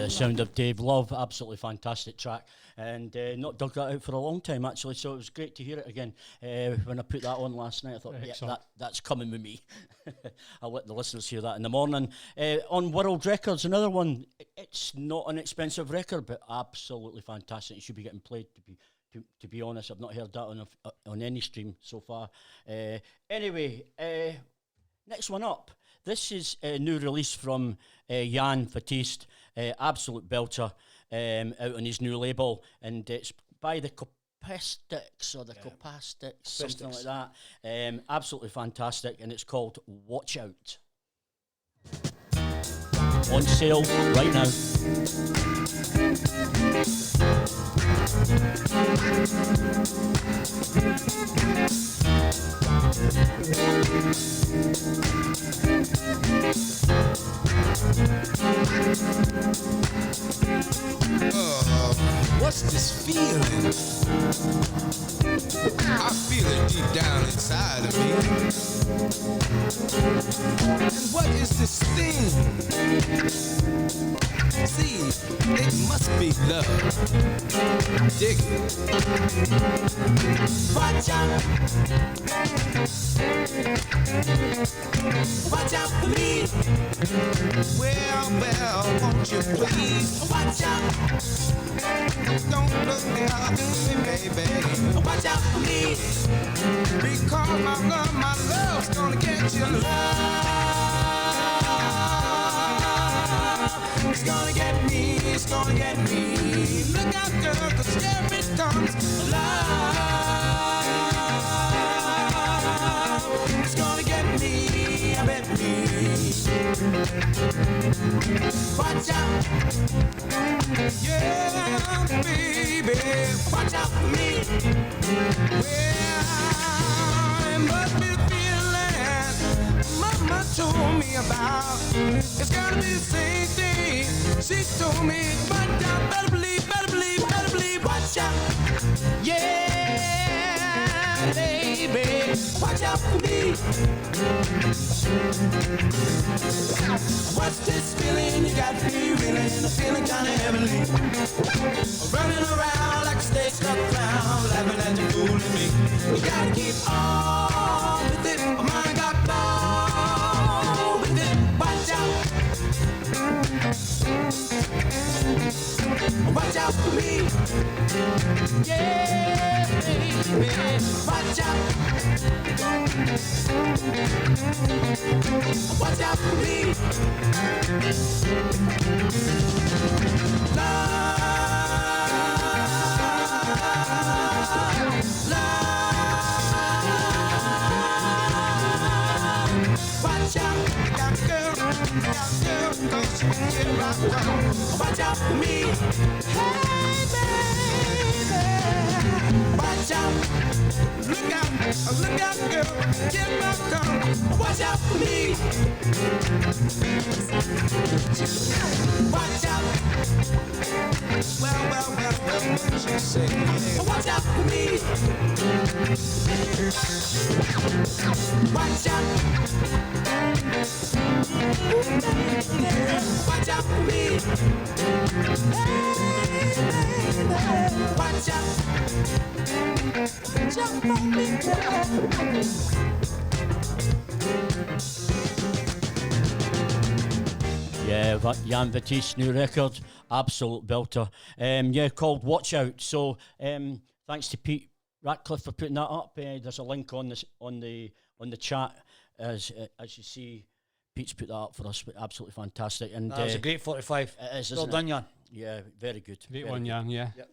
Sound of Dave Love, absolutely fantastic track, and not dug that out for a long time actually, so it was great to hear it again. When I put that on last night, I thought, that's coming with me. I'll let the listeners hear that in the morning. On World Records, another one. It's not an expensive record, but absolutely fantastic. It should be getting played. To be honest, I've not heard that on any stream so far. Anyway, next one up. This is a new release from Jan Fatiste, absolute belter, out on his new label, and it's by the Copastics or the Copastics, something like that. Absolutely fantastic, and it's called Watch Out. On sale right now. What's this feeling? I feel it deep down inside of me. And what is this thing? See, it must be love. Dig it. Watch out. Watch out for me. Well, well, won't you please watch out? Don't look the other way, baby. Watch out for me. Because my love's gonna get you love. It's gonna get me, it's gonna get me. Look out, girl, 'cause here it comes. Love. It's gonna get me, I bet me. Watch out. Yeah, baby. Watch out for me. Well, it must be the feeling Mama told me about. It's gotta be the same thing she told me. Watch out, better believe, better believe, better believe. Watch out. Yeah, baby. Watch out for me. What's this feeling you got me reeling? A feeling kinda heavenly. Running around like a snake stuck around, laughing at you fooling me. You gotta keep on with it. My mind got blown with it. Watch out. Watch out for me. Yeah, baby. Watch out. Watch out for me. Love. Watch out, young girl, 'cause here I come. Watch out for me. Hey, baby. Watch out. Look out, girl, here I come. Watch out for me. Watch out. Well, what you say? Watch out for me. Watch out. Watch out for me. Watch out. Watch out for me. Yeah, that Jan Batiste new record, absolute belter. Yeah, called Watch Out. So thanks to Pete Ratcliffe for putting that up. There's a link on the chat as you see. Pete's put that up for us, absolutely fantastic. And that was a great 45. It is, well done, Jan. Yeah, very good. Great very one, good. Jan, yeah. Yep.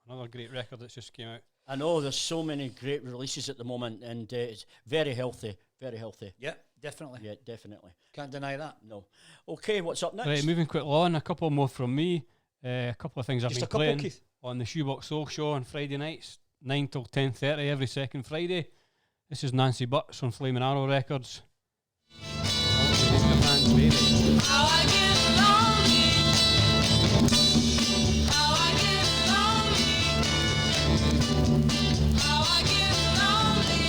Another great record that's just came out. I know there's so many great releases at the moment, and it's very healthy, very healthy. Yeah, definitely. Yeah, definitely. Can't deny that. No. Okay, what's up next? Right, moving quickly on, a couple more from me. A couple of things I've Just been a couple, playing Keith. on the Shoebox Soul Show on Friday nights, 9 till 10:30 every second Friday. This is Nancy Butts on Flaming Arrow Records. How I get lonely. How I get lonely. How I get lonely.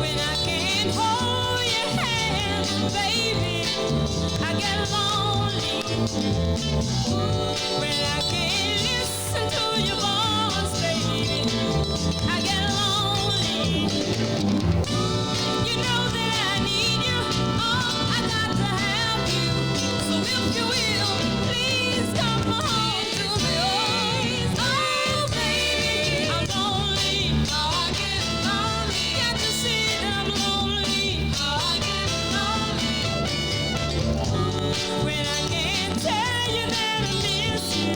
When I can't hold your hand, baby, I get lonely. When I can't listen to your voice, baby, I get lonely. You know that I need you. Oh, I got to have you. So if you will, please come home to me. Oh, baby, I'm lonely. How I get lonely. Got to see that I'm lonely. How I get lonely. When I can't tell you that I miss you.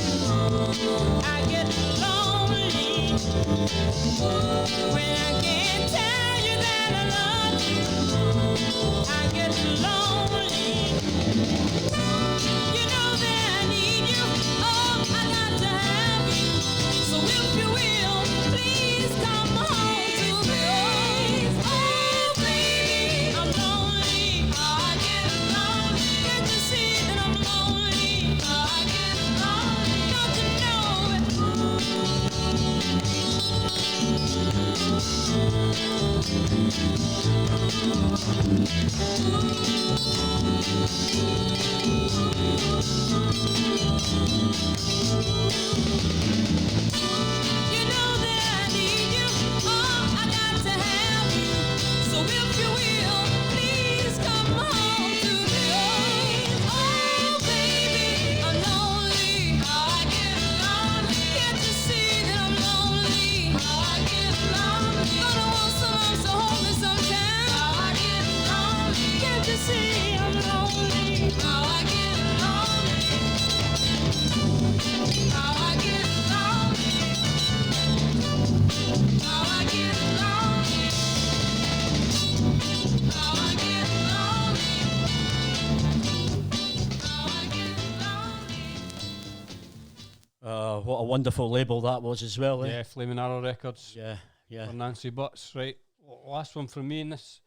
what a wonderful label that was as well. Yeah, Flaming Arrow Records. Yeah, yeah. For Nancy Butts, right. Last one from me in this.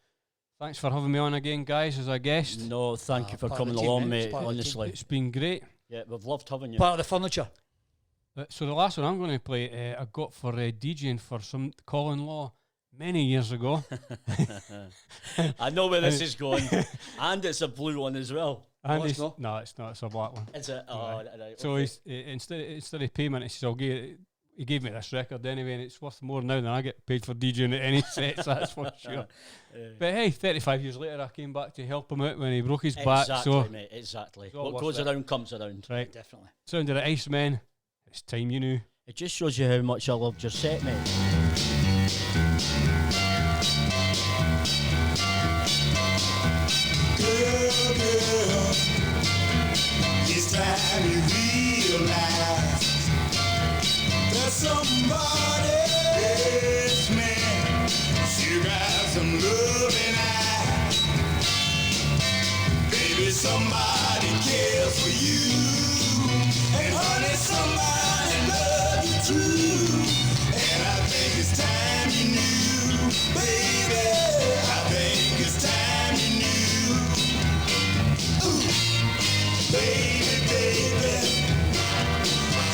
Thanks for having me on again, guys, as a guest. No, thank you for part of coming the team, along, mate. mate. It's part of the Honestly, It's been great. yeah, we've loved having you. Part of the furniture. So the last one I'm going to play, I got for DJing for some Colin Law many years ago. I know where this is going, and it's a blue one as well. And it's not? No, it's not. It's a black one. Is it? Oh, right. So Okay. he's, instead of payment, he says, he gave me this record anyway, and it's worth more now than I get paid for DJing at any sets, that's for sure. But hey, 35 years later, I came back to help him out when he broke his back. Exactly, So mate. Exactly. it's all What worth goes it. around comes around. right, Definitely. sound of the Iceman. It's time you knew. It just shows you how much I loved your set, mate. Girl, it's time you realize that somebody else, man, she got some loving eyes. Baby, somebody cares for you, and honey, somebody loves you too. And I think it's time you knew, baby. I think it's time you knew. Ooh, baby, baby,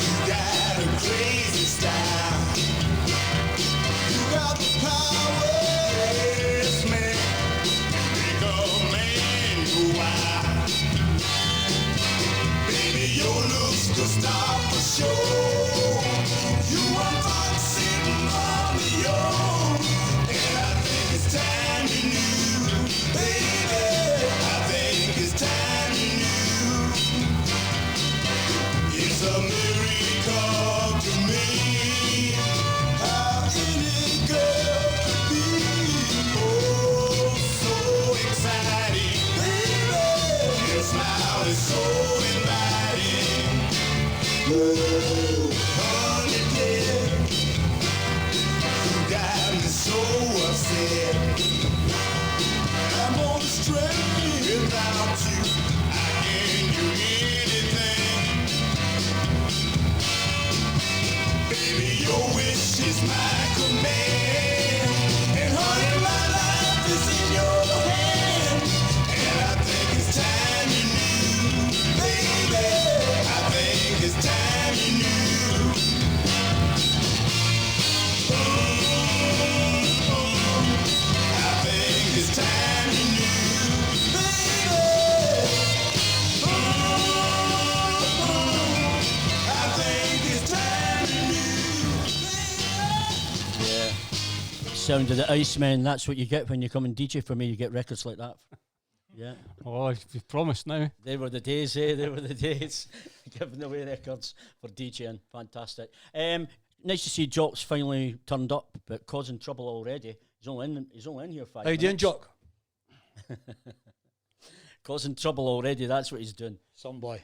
you got a crazy style. You got the power, yes, man. Make a man go wild. Baby, your looks could stop for sure. You are boxing on the own, and I think it's time you knew, baby. I think it's time you knew. It's a miracle to me how any girl could be. Oh, so exciting, baby. Your smile is so inviting. Ooh, honey, dear, you got me so upset. I'm on the string without you. I can't do anything. Baby, your wish is my command. And honey, my life is in your hand. And I think it's time you knew, baby. I think it's time you knew. I think it's time you knew, baby. I think it's time you knew, Yeah. Sound of the Iceman. That's what you get when you come and DJ for me. You get records like that. Yeah. Oh, you've promised now. They were the days, eh? They were the days. Giving away records for DJing. Fantastic. Nice to see Jock's finally turned up, but causing trouble already. He's only in here 5 How you doing, minutes. Jock? Causing trouble already, that's what he's doing. Some boy.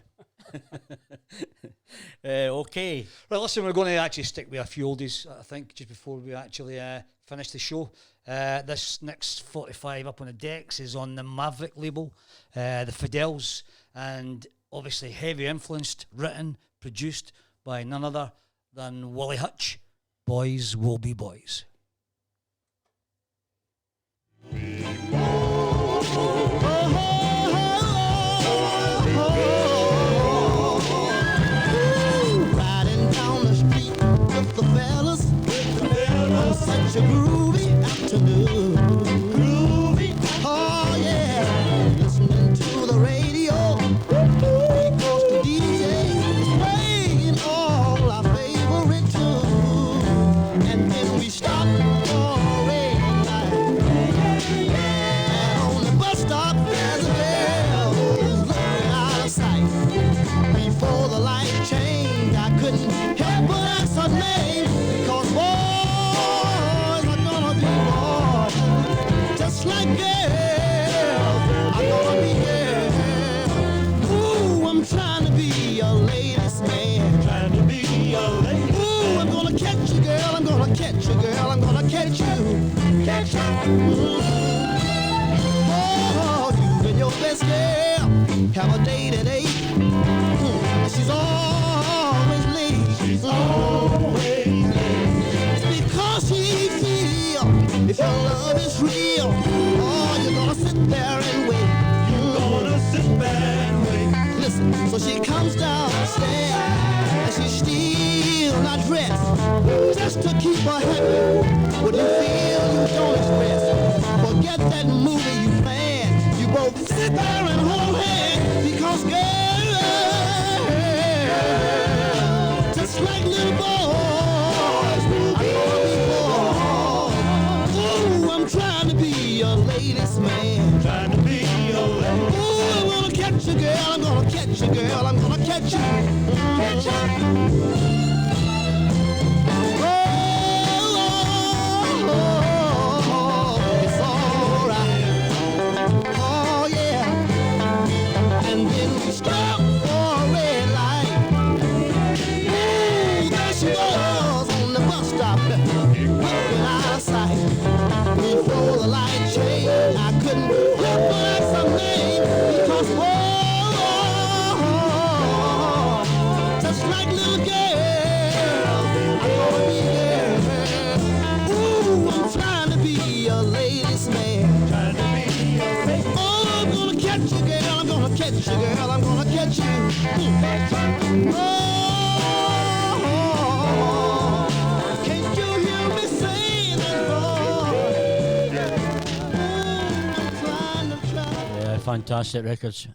Okay. Right, listen, we're going to actually stick with a few oldies, I think, just before we actually finish the show. This next 45 up on the decks is on the Maverick label, the Fidels, and obviously heavy influenced, written, produced by none other than Willie Hutch. Boys will be boys. Riding down the street with the fellas, on such a groovy afternoon. Groovy, oh yeah. Listening to the radio, because the DJ playing all our favorite tunes, and then we stop for red light. And on the bus stop, there's a girl who's looking out of sight. Before the light changed, I couldn't help but ask her name. Cause boys are gonna be boys, just like girls are gonna be girls. Ooh, I'm trying to be a ladies' man. Trying to be a ladies' Ooh, I'm gonna catch you, girl. I'm gonna catch you, girl. I'm gonna catch you. Catch you. Oh, you and your best girl have a date at 8. She's always late. So she comes downstairs and she's still not dressed, just to keep her happy. What you feel you don't express. Forget that movie you planned. You both sit there and hold hands because girl, just like little boys, I'm trying to be a ladies' man. Trying to be a lady. Ooh, I'm gonna catch you, girl. I'm gonna catch you, girl. I'm gonna catch you. Catch you. It's all right. Oh yeah. And then we stop for a red light. Ooh, there she was on the bus stop, looking out of sight. Before the light changed, I couldn't help but ask her name because just like little girl, I'm gonna be there. Ooh, I'm trying to be a ladies' man. Trying to be a ladies' man. Oh, I'm gonna catch you, girl. I'm gonna catch you, girl. I'm gonna catch you. Oh, can't you hear me saying that, boy? Yeah, fantastic records.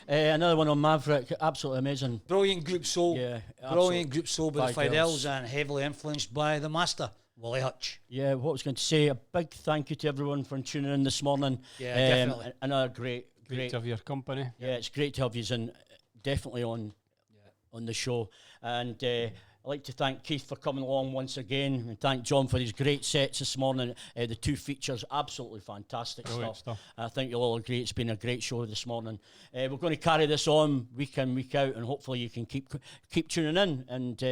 Another one on Maverick, absolutely amazing. Brilliant group soul. Yeah, Brilliant group soul by the Fidels. Fidels and heavily influenced by the master, Willie Hutch. Yeah, what I was going to say, a big thank you to everyone for tuning in this morning. Yeah, definitely. Another great. Great to have your company. Yeah, it's great to have you in, definitely on the show. And I'd like to thank Keith for coming along once again, and thank John for his great sets this morning. The two features, absolutely fantastic Brilliant stuff. stuff. I think you'll all agree it's been a great show this morning. We're going to carry this on week in, week out, and hopefully you can keep tuning in and,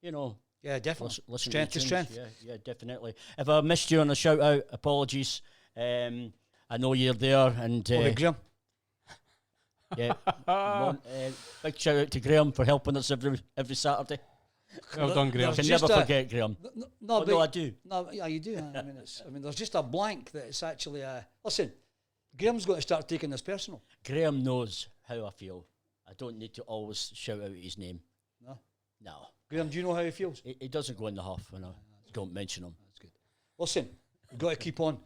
you know, Yeah, definitely. listen Strength to to the tunes. strength. Yeah, definitely. If I missed you on a shout out, apologies. I know you're there, and Okay, Graham. yeah, big shout out to Graham for helping us every Saturday. Well done, Graham. I can Just never a- forget Graham. No, No, I do. No, yeah, you do. I mean, there's just a blank that it's actually. Listen, Graham's got to start taking this personal. Graham knows how I feel. I don't need to always shout out his name. No. Graham, do you know how he feels? He doesn't go in the huff when I don't mention him. That's good. Listen, we've got to keep on,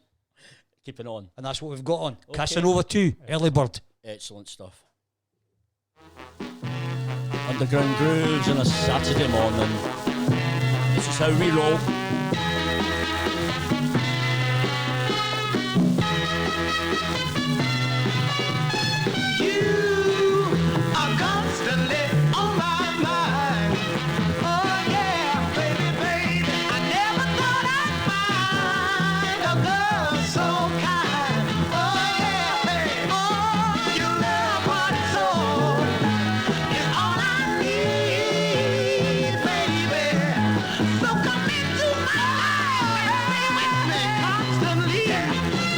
Keeping on. and that's what we've got on. Okay. Casanova 2, Early Bird. Excellent stuff. Underground grooves on a Saturday morning. This is how we roll. You are constantly on my mind. Oh yeah, baby, baby. I never thought I'd find a girl so kind. Oh yeah, baby. Oh, your love, heart and soul is all I need, baby. So come into my life, stay with me constantly.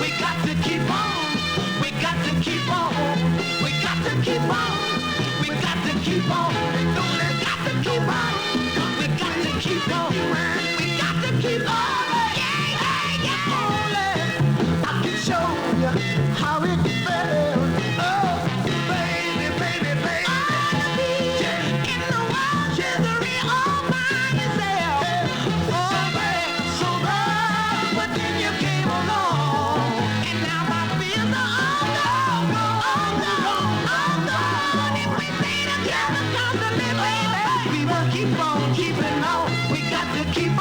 We got to keep on. We got to keep on. We got to keep on. We got to keep on. We got to keep on. We got to keep on. We got to keep on. Yeah, yeah, yeah. Only I can show you how it feels. Oh, baby, baby, baby. In the world, misery all by yourself. Oh, baby, so bad. But then you came along, and now my fears are all gone, all gone, all gone. And we stay together constantly, baby. We will keep on keeping on. We got to keep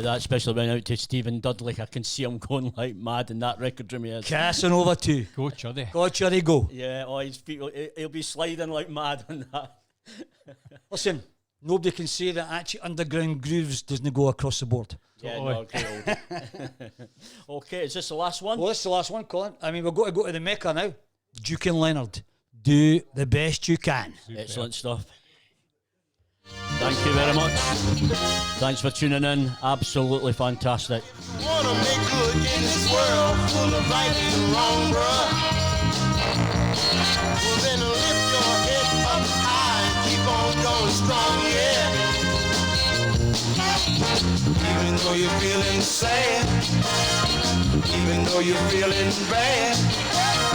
that especially went out to Stephen Dudley. I can see him going like mad in that record room. He is. Casanova too. Go Chuddy. Go Cherry go. Yeah, oh, his feet, he'll be sliding like mad on that. Listen, nobody can say that actually Underground Grooves doesn't go across the board. Yeah, no, great old. Okay, is this the last one? Well, this is the last one, Colin. I mean, we've got to go to the Mecca now. Duke and Leonard, do the best you can. Excellent stuff. Thank you very much. Thanks for tuning in. Absolutely fantastic. Wanna make good in this world full of right and wrong, bruh. Well, then lift your head up high and keep on going strong, yeah. Even though you're feeling sad, even though you're feeling bad,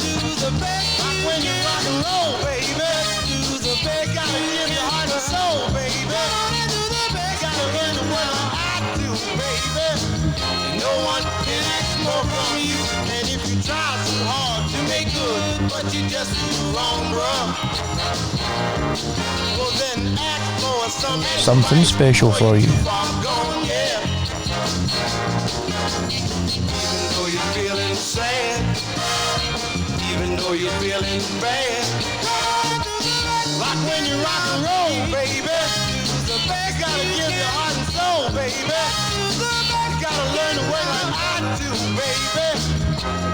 do the best. Rock when you rock and roll, baby. Do the best. Gotta give your heart and soul, baby. Do the best. Gotta learn the way I do, baby. And no one can ask more from you. And if you try too hard to make good, but you just do wrong, bruh. Well then ask for Something special for you. Going, yeah. Even though you're feeling sad, even though you're feeling bad, rock when you rock and roll, baby. The best gotta give your heart and soul, baby. You gotta learn the way like I do, baby.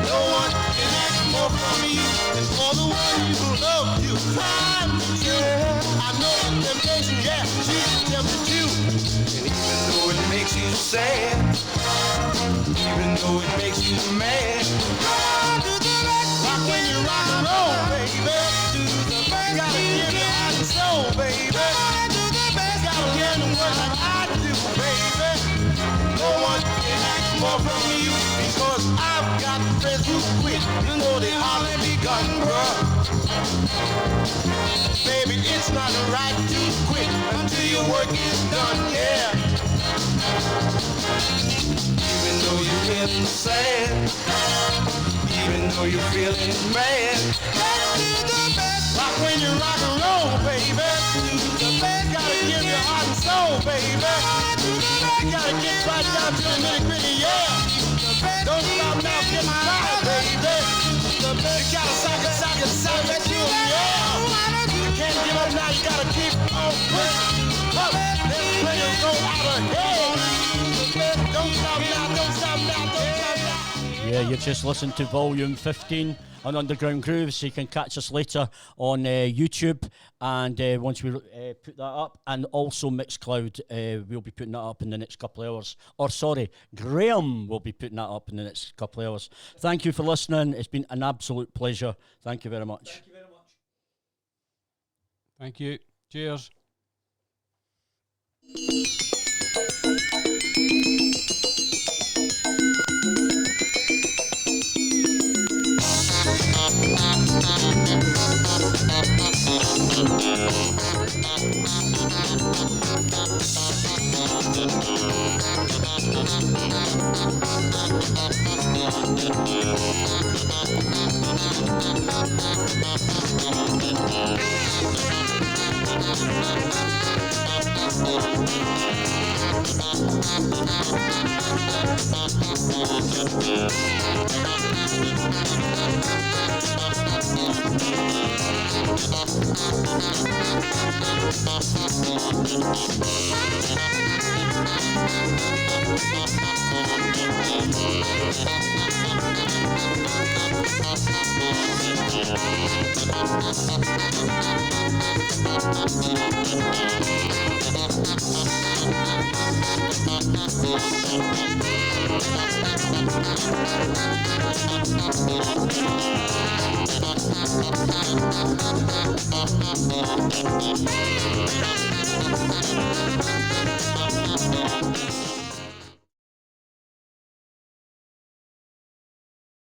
No one can ask more from you than for the one who loves you. I know temptation, yeah, she's tempted you. And even though it makes you sad, even though it makes you mad, rock when you rock and roll, baby. Do the best, gotta give your heart and soul, baby. Do the best, gotta learn the work like I do, baby. No one can ask more from you because I've got friends who quit, you know they hardly begun, bruh. Baby, it's not right to quit until your work is done, yeah. Even though you're feeling sad, even though you're feeling mad, let's do the best. Rock when you rock and roll, baby. Do the best, gotta give your heart and soul, baby. Do the best, gotta get right down to the nitty gritty, yeah. Don't stop now, get tired, baby. The best, gotta sock it, you, yeah. You can't give up now, you gotta keep on pushing. Up, there's plenty of road out ahead. Don't stop now, don't stop now, don't stop now. Yeah, you just listened to volume 15 on Underground Grooves. You can catch us later on YouTube, and once we put that up, and also Mixcloud, we'll be putting that up in the next couple of hours. Or sorry, Graham will be putting that up in the next couple of hours. Thank you for listening. It's been an absolute pleasure. Thank you very much. Thank you very much. Thank you. Cheers.